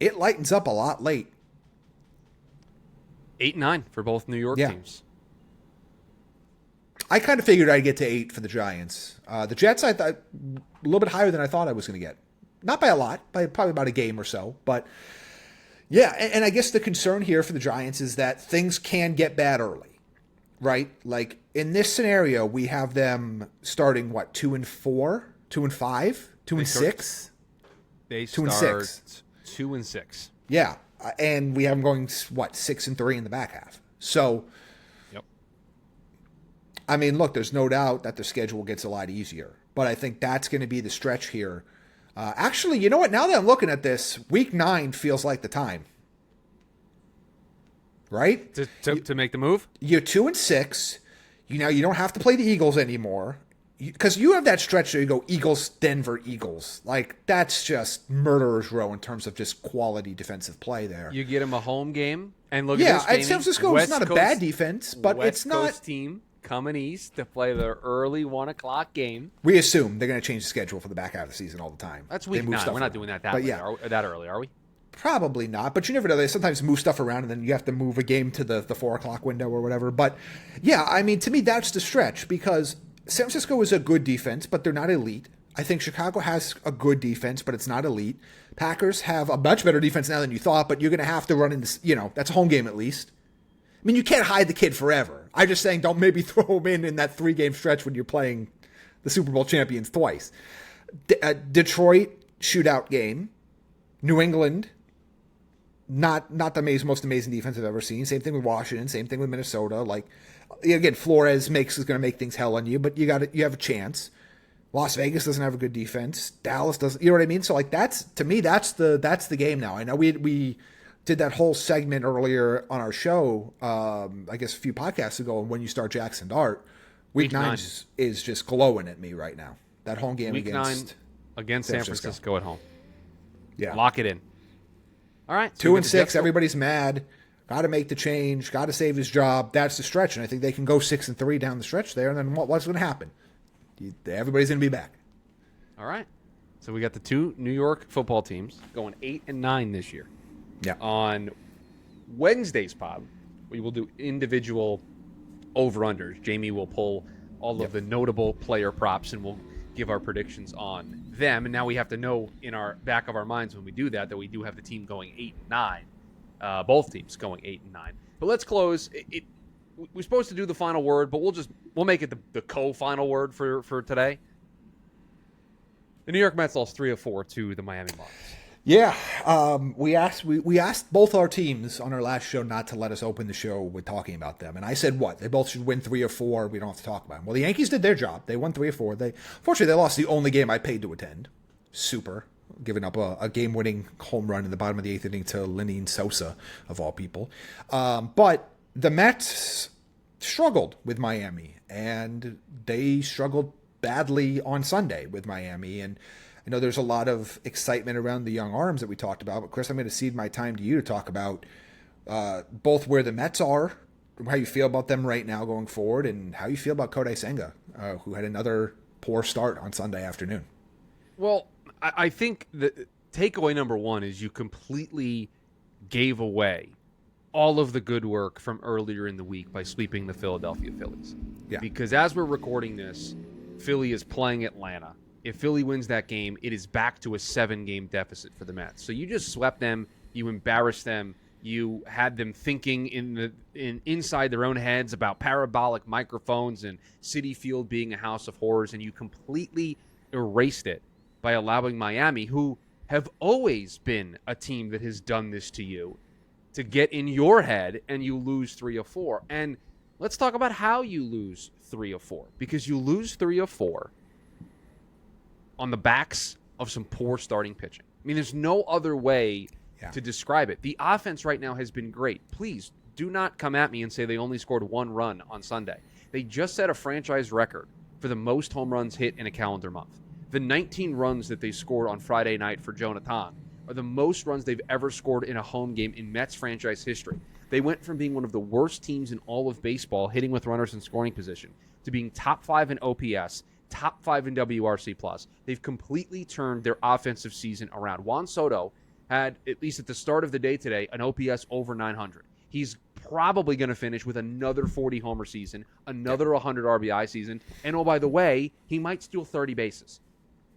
it lightens up a lot late. 8-9 for both New York teams. I kind of figured I'd get to 8 for the Giants. The Jets, I thought, a little bit higher than I thought I was going to get. Not by a lot, by probably about a game or so. But, yeah, and I guess the concern here for the Giants is that things can get bad early, right? Like, in this scenario, we have them starting, 2-4, 2-5, 2-6? They 2-6. 2-6. Yeah, and we have them going, 6-3 in the back half. So, Yep. I mean, look, there's no doubt that the schedule gets a lot easier. But I think that's going to be the stretch here. Actually, you know what? Now that I'm looking at this, week 9 feels like the time. Right? To make the move? You're 2-6. You don't have to play the Eagles anymore. Because you have that stretch where you go Eagles, Denver, Eagles. Like, that's just murderer's row in terms of just quality defensive play there. You get him a home game, and look Yeah, at this, Jamie. San Francisco is not a bad defense, but West it's not. Coast team coming east to play the early 1 o'clock game. We assume they're going to change the schedule for the back half of the season all the time. That's They week move 9. stuff We're not around. doing that But late, yeah, that early, are we? probably not. But you never know. They sometimes move stuff around, and then you have to move a game to the 4 o'clock window or whatever. But yeah, I mean, to me, that's the stretch because San Francisco is a good defense, but they're not elite. I think Chicago has a good defense, but it's not elite. Packers have a much better defense now than you thought, but you're going to have to run in this, that's a home game at least. I mean, you can't hide the kid forever. I'm just saying don't maybe throw him in that 3-game stretch when you're playing the Super Bowl champions twice. Detroit, shootout game. New England, not the most amazing defense I've ever seen. Same thing with Washington. Same thing with Minnesota. Like, again, Flores is going to make things hell on you, but you have a chance. Las Vegas doesn't have a good defense. Dallas doesn't. You know what I mean? So like that's the game now. I know we did that whole segment earlier on our show. I guess a few podcasts ago. And when you start Jackson Dart, week 9 is just glowing at me right now. That home game Week 9 against San Francisco at home. Yeah, lock it in. All right, 2-6. Everybody's mad. Got to make the change. Got to save his job. That's the stretch, and I think they can go 6-3 down the stretch there. And then what's going to happen? Everybody's going to be back. All right. So we got the 2 New York football teams going 8-9 this year. Yeah. On Wednesday's pod, we will do individual over-unders. Jamie will pull all of the notable player props, and we'll give our predictions on them. And now we have to know in our back of our minds when we do that we do have the team going 8-9. Both teams going 8-9. But let's close. We're supposed to do the final word, but we'll make it the co-final word for today. The New York Mets lost 3-4 to the Miami Marlins. Yeah, we asked both our teams on our last show not to let us open the show with talking about them, and I said what they both should win 3 or 4. We don't have to talk about them. Well, the Yankees did their job. They won 3 or 4. Fortunately they lost the only game I paid to attend. Super. Giving up a game-winning home run in the bottom of the 8th inning to Lenyn Sosa, of all people. But the Mets struggled with Miami, and they struggled badly on Sunday with Miami. And I know there's a lot of excitement around the young arms that we talked about, but Chris, I'm going to cede my time to you to talk about both where the Mets are, how you feel about them right now going forward, and how you feel about Kodai Senga, who had another poor start on Sunday afternoon. Well, I think the takeaway number one is you completely gave away all of the good work from earlier in the week by sweeping the Philadelphia Phillies. Yeah. Because as we're recording this, Philly is playing Atlanta. If Philly wins that game, it is back to a 7-game deficit for the Mets. So you just swept them, you embarrassed them, you had them thinking inside their own heads about parabolic microphones and Citi Field being a house of horrors, and you completely erased it by allowing Miami, who have always been a team that has done this to you, to get in your head and you lose 3 of 4. And let's talk about how you lose 3 of 4, because you lose 3 of 4 on the backs of some poor starting pitching. I mean, there's no other way to describe it. The offense right now has been great. Please do not come at me and say they only scored 1 run on Sunday. They just set a franchise record for the most home runs hit in a calendar month. The 19 runs that they scored on Friday night for Jonathan are the most runs they've ever scored in a home game in Mets franchise history. They went from being one of the worst teams in all of baseball, hitting with runners in scoring position, to being top 5 in OPS, top 5 in WRC+. They've completely turned their offensive season around. Juan Soto had, at least at the start of the day today, an OPS over 900. He's probably going to finish with another 40 homer season, another 100 RBI season, and oh, by the way, he might steal 30 bases.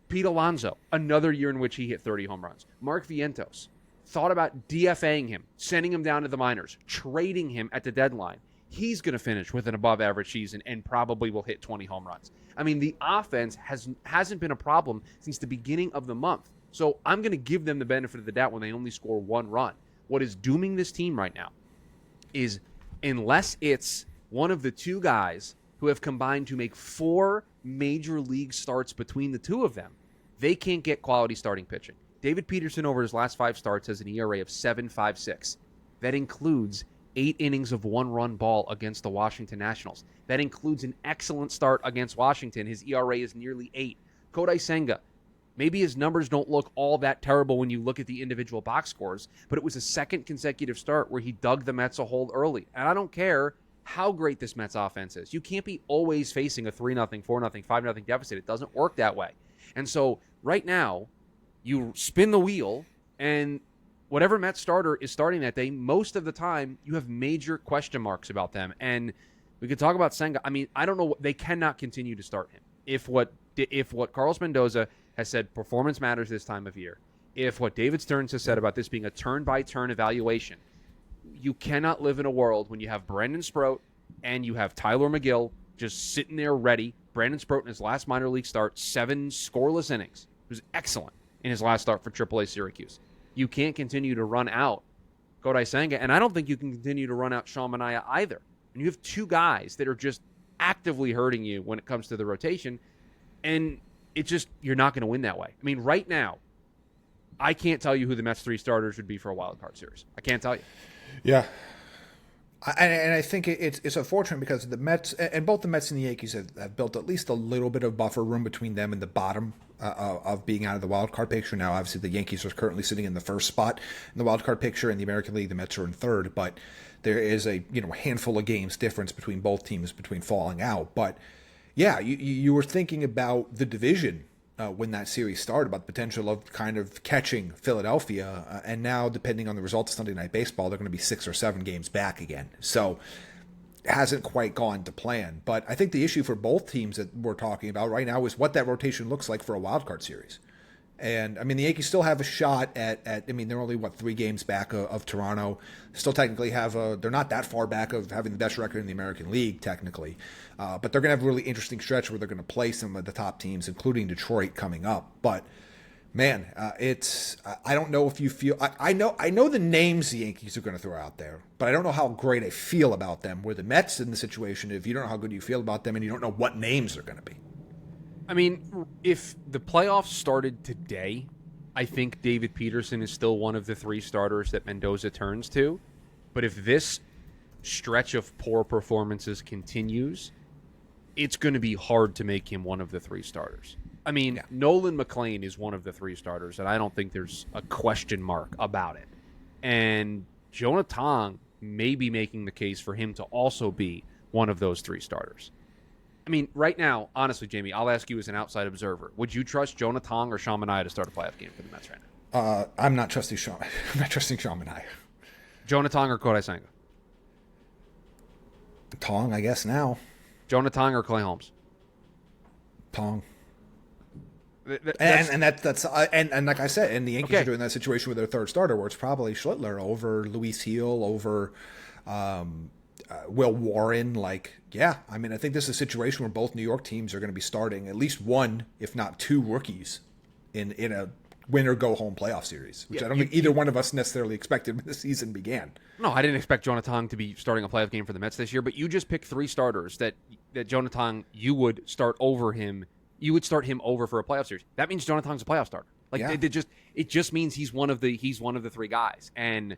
Pete Alonso, another year in which he hit 30 home runs. Mark Vientos thought about DFAing him, sending him down to the minors, trading him at the deadline. He's going to finish with an above-average season and probably will hit 20 home runs. I mean, the offense hasn't been a problem since the beginning of the month. So I'm going to give them the benefit of the doubt when they only score 1 run. What is dooming this team right now is, unless it's one of the 2 guys who have combined to make 4 major league starts between the 2 of them, they can't get quality starting pitching. David Peterson over his last 5 starts has an ERA of 7.56. That includes 8 innings of 1-run ball against the Washington Nationals. That includes an excellent start against Washington. His ERA is nearly 8. Kodai Senga, maybe his numbers don't look all that terrible when you look at the individual box scores, but it was a second consecutive start where he dug the Mets a hole early. And I don't care how great this Mets offense is. You can't be always facing a 3-0, 4-0, 5-0 deficit. It doesn't work that way. And so right now, you spin the wheel, and whatever Mets starter is starting that day, most of the time, you have major question marks about them. And we could talk about Senga. I mean, I don't know. They cannot continue to start him. If what Carlos Mendoza has said, performance matters this time of year, if what David Stearns has said about this being a turn-by-turn evaluation, you cannot live in a world when you have Brandon Sproat and you have Tyler McGill just sitting there ready. Brandon Sproat in his last minor league start, 7 scoreless innings. He was excellent in his last start for AAA Syracuse. You can't continue to run out Kodai Senga, and I don't think you can continue to run out Sean Manaea either. And you have 2 guys that are just actively hurting you when it comes to the rotation, and it's just, you're not going to win that way. I mean, right now, I can't tell you who the Mets 3 starters would be for a wild card series. I can't tell you. Yeah. And I think it's unfortunate because the Mets, and both the Mets and the Yankees have built at least a little bit of buffer room between them and the bottom of being out of the wild card picture. Now, obviously, the Yankees are currently sitting in the first spot in the wild card picture. In the American League, the Mets are in third, but there is a handful of games difference between both teams between falling out. But yeah, you were thinking about the division when that series started, about the potential of kind of catching Philadelphia. And now, depending on the results of Sunday Night Baseball, they're going to be 6 or 7 games back again. So it hasn't quite gone to plan. But I think the issue for both teams that we're talking about right now is what that rotation looks like for a wild card series. And, I mean, the Yankees still have a shot at I mean, they're only, 3 games back of Toronto. Still technically they're not that far back of having the best record in the American League, technically. But they're going to have a really interesting stretch where they're going to play some of the top teams, including Detroit, coming up. But, man, I don't know if you feel, I know the names the Yankees are going to throw out there, but I don't know how great I feel about them. Where the Mets in the situation, if you don't know how good you feel about them and you don't know what names they're going to be. I mean, if the playoffs started today, I think David Peterson is still one of the 3 starters that Mendoza turns to. But if this stretch of poor performances continues, it's going to be hard to make him one of the 3 starters. I mean, Yeah. Nolan McLean is one of the 3 starters, and I don't think there's a question mark about it. And Jonah Tong may be making the case for him to also be one of those 3 starters. I mean, right now, honestly, Jamie, I'll ask you as an outside observer. Would you trust Jonah Tong or Sean Manaea to start a playoff game for the Mets right now? I'm not trusting Sean. I'm not trusting Sean Manaea. Jonah Tong or Kodai Senga? Tong, I guess now. Jonah Tong or Clay Holmes? Tong. That's, And that's like I said, and the Yankees Okay. are doing that situation with their 3rd starter, where it's probably Schlittler over Luis Heel over Will Warren. Like, yeah, I mean, I think this is a situation where both New York teams are going to be starting at least 1, if not 2, rookies in a win or go home playoff series, which I don't think either one of us necessarily expected when the season began. No, I didn't expect Jonah Tong to be starting a playoff game for the Mets this year, but you just picked 3 starters that Jonah Tong, you would start over him. You would start him over for a playoff series. That means Jonah Tong's a playoff starter. Like, Yeah. it just means he's one of the 3 guys. And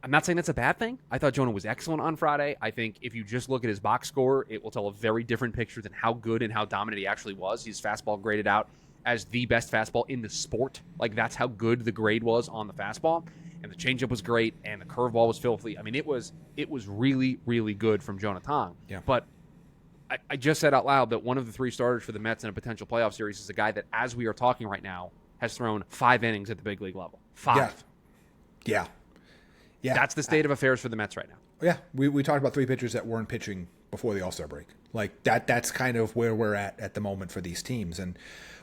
I'm not saying that's a bad thing. I thought Jonah was excellent on Friday. I think if you just look at his box score, it will tell a very different picture than how good and how dominant he actually was. His fastball graded out as the best fastball in the sport. Like, that's how good the grade was on the fastball. And the changeup was great, and the curveball was filthy. I mean, it was really, really good from Jonah Tong. Yeah. But I just said out loud that one of the 3 starters for the Mets in a potential playoff series is a guy that, as we are talking right now, has thrown 5 innings at the big league level. 5. Yeah. That's the state of affairs for the Mets right now. Yeah, we talked about 3 pitchers that weren't pitching before the All-Star break. Like, that's kind of where we're at the moment for these teams.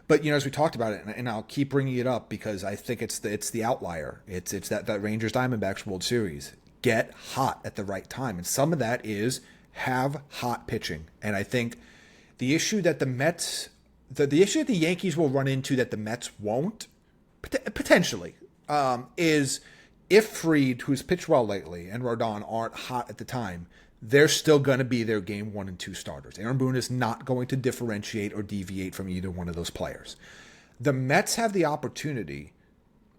But as we talked about it, and I'll keep bringing it up because I think it's the outlier. It's that Rangers Diamondbacks World Series. Get hot at the right time, and some of that is have hot pitching. And I think the issue that the Mets, the issue that the Yankees will run into that the Mets won't, potentially, is if Fried, who's pitched well lately, and Rodon aren't hot at the time, they're still going to be their game 1 and 2 starters. Aaron Boone is not going to differentiate or deviate from either one of those players. The Mets have the opportunity.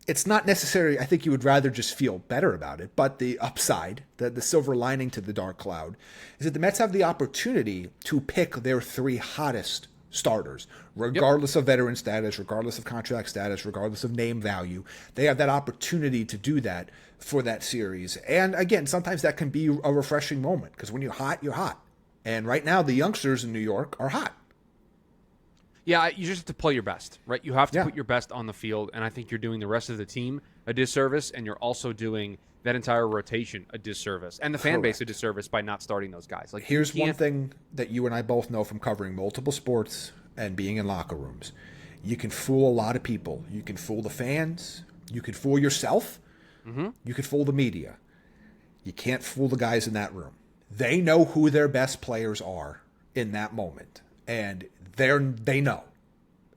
It's not necessary. I think you would rather just feel better about it. But the upside, the silver lining to the dark cloud, is that the Mets have the opportunity to pick their 3 hottest starters, regardless of veteran status, regardless of contract status, regardless of name value. They have that opportunity to do that for that series. And again, sometimes that can be a refreshing moment because when you're hot, you're hot. And right now, the youngsters in New York are hot. Yeah, you just have to play your best, right? You have to Yeah. put your best on the field, and I think you're doing the rest of the team a disservice, and you're also doing that entire rotation a disservice, and the fan base a disservice by not starting those guys. Like, Here's one thing that you and I both know from covering multiple sports and being in locker rooms. You can fool a lot of people. You can fool the fans. You can fool yourself. Mm-hmm. You can fool the media. You can't fool the guys in that room. They know who their best players are in that moment, and they know.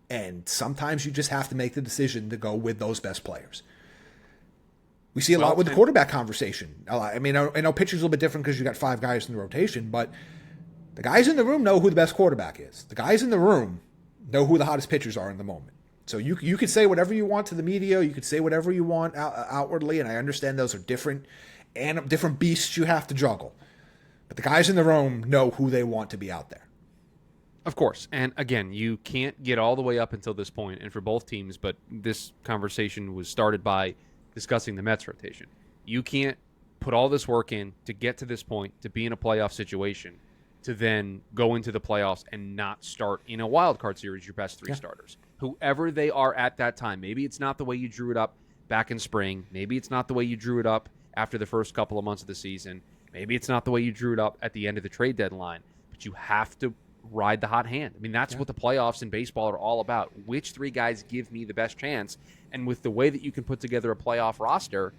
And sometimes you just have to make the decision to go with those best players. We see a lot with the quarterback conversation. I mean, I know pitching's a little bit different because you got 5 guys in the rotation, but the guys in the room know who the best quarterback is. The guys in the room know who the hottest pitchers are in the moment. So you could say whatever you want to the media. You could say whatever you want outwardly, and I understand those are different beasts you have to juggle. But the guys in the room know who they want to be out there. Of course. And again, you can't get all the way up until this point, and for both teams, but this conversation was started by discussing the Mets rotation. You can't put all this work in to get to this point, to be in a playoff situation, to then go into the playoffs and not start in a wild card series your best 3 starters. Whoever they are at that time. Maybe it's not the way you drew it up back in spring. Maybe it's not the way you drew it up after the first couple of months of the season. Maybe it's not the way you drew it up at the end of the trade deadline. But you have to ride the hot hand. I mean, that's what the playoffs in baseball are all about. Which 3 guys give me the best chance? And with the way that you can put together a playoff roster,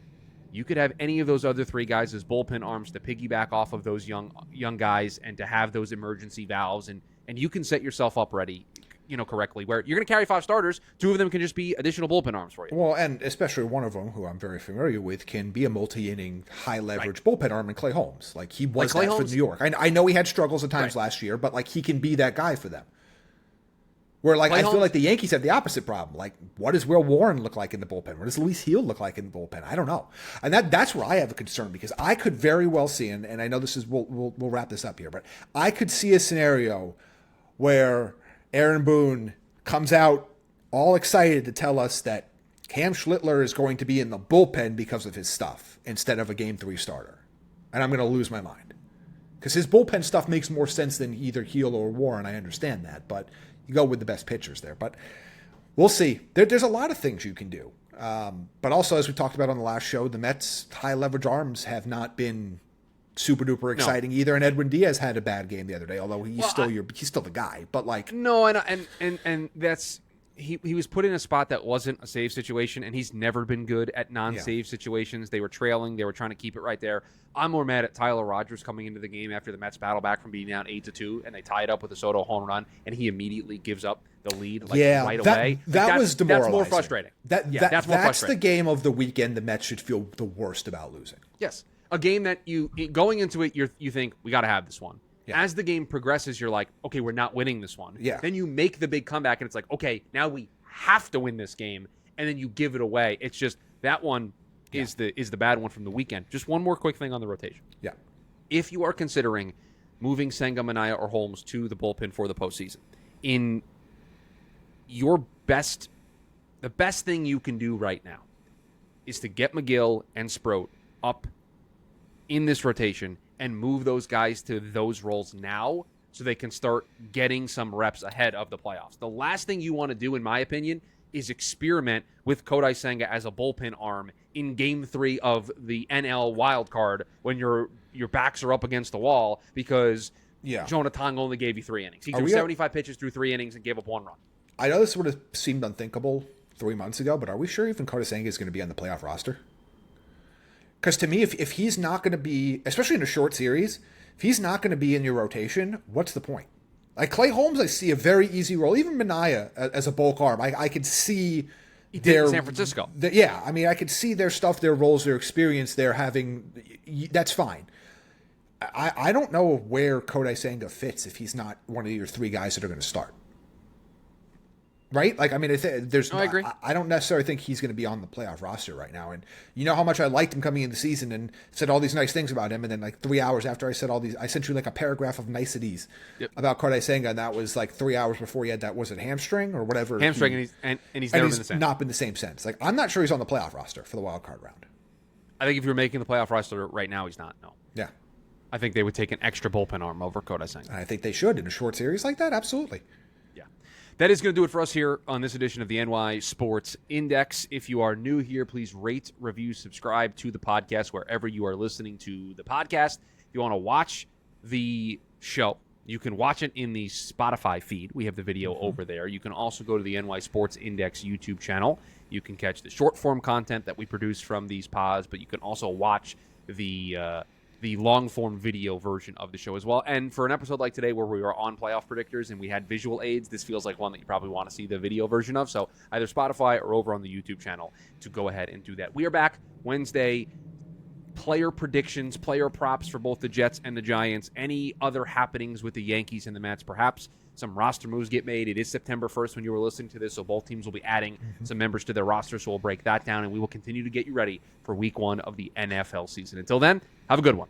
you could have any of those other 3 guys as bullpen arms to piggyback off of those young guys and to have those emergency valves. And you can set yourself up ready, correctly, where you're going to carry 5 starters. 2 of them can just be additional bullpen arms for you. Well, and especially one of them, who I'm very familiar with, can be a multi-inning, high-leverage bullpen arm in Clay Holmes. Like, he was that for New York. I know he had struggles at times last year, but, like, he can be that guy for them. Where, like, I feel like the Yankees have the opposite problem. Like, what does Will Warren look like in the bullpen? What does Luis Heel look like in the bullpen? I don't know. And that's where I have a concern, because I could very well see, and I know this is, we'll wrap this up here, but I could see a scenario where Aaron Boone comes out all excited to tell us that Cam Schlittler is going to be in the bullpen because of his stuff instead of a Game 3 starter. And I'm going to lose my mind. Because his bullpen stuff makes more sense than either Heel or Warren. I understand that. But you go with the best pitchers there. But we'll see. There's a lot of things you can do. But also, as we talked about on the last show, the Mets' high leverage arms have not been super duper exciting either. And Edwin Diaz had a bad game the other day, although he's still the guy. But like, no, and that's he was put in a spot that wasn't a save situation, and he's never been good at non-save situations. They were trailing, they were trying to keep it right there. I'm more mad at Tyler Rogers coming into the game after the Mets battle back from being down 8-2, and they tie it up with a Soto home run, and he immediately gives up the lead right away. That was demoralizing. That's more frustrating. That's the game of the weekend the Mets should feel the worst about losing. Yes, a game that you going into it, you think we got to have this one. Yeah. As the game progresses, you're like, okay, we're not winning this one. Yeah. Then you make the big comeback, and it's like, okay, now we have to win this game, and then you give it away. It's just that one is the bad one from the weekend. Just one more quick thing on the rotation. Yeah. If you are considering moving Senga, Minaya, or Holmes to the bullpen for the postseason, in your the best thing you can do right now is to get McGill and Sproat up in this rotation and move those guys to those roles now so they can start getting some reps ahead of the playoffs. The last thing you want to do, in my opinion, is experiment with Kodai Senga as a bullpen arm in Game 3 of the NL wild card when your backs are up against the wall because Jonah Tong only gave you 3 innings. He threw 75 pitches through 3 innings and gave up 1 run. I know this would have seemed unthinkable 3 months ago, but are we sure even Kodai Senga is going to be on the playoff roster? Because to me, if he's not going to be, especially in a short series, if he's not going to be in your rotation, what's the point? Like Clay Holmes, I see a very easy role. Even Minaya as a bulk arm, I could see their in San Francisco. I could see their stuff, their roles, their experience. They're having that's fine. I don't know where Kodai Senga fits if he's not one of your 3 guys that are going to start. Right? Like, I mean, I agree. I don't necessarily think he's going to be on the playoff roster right now. And you know how much I liked him coming into the season and said all these nice things about him. And then like 3 hours after I said all these, I sent you like a paragraph of niceties about Kodai Senga. And that was like 3 hours before he had that, was it hamstring or whatever? Hamstring, and he's never been the same. Not been the same since. Like, I'm not sure he's on the playoff roster for the wild card round. I think if you're making the playoff roster right now, he's not. No. Yeah. I think they would take an extra bullpen arm over Kodai Senga. I think they should in a short series like that. Absolutely. That is going to do it for us here on this edition of the NY Sports Index. If you are new here, please rate, review, subscribe to the podcast wherever you are listening to the podcast. If you want to watch the show, you can watch it in the Spotify feed. We have the video over there. You can also go to the NY Sports Index YouTube channel. You can catch the short-form content that we produce from these pods, but you can also watch the long-form video version of the show as well. And for an episode like today where we were on playoff predictors and we had visual aids, this feels like one that you probably want to see the video version of. So either Spotify or over on the YouTube channel to go ahead and do that. We are back Wednesday. Player predictions, player props for both the Jets and the Giants. Any other happenings with the Yankees and the Mets, perhaps some roster moves get made. It is September 1st when you were listening to this, so both teams will be adding some members to their roster, so we'll break that down, and we will continue to get you ready for Week 1 of the NFL season. Until then, have a good one.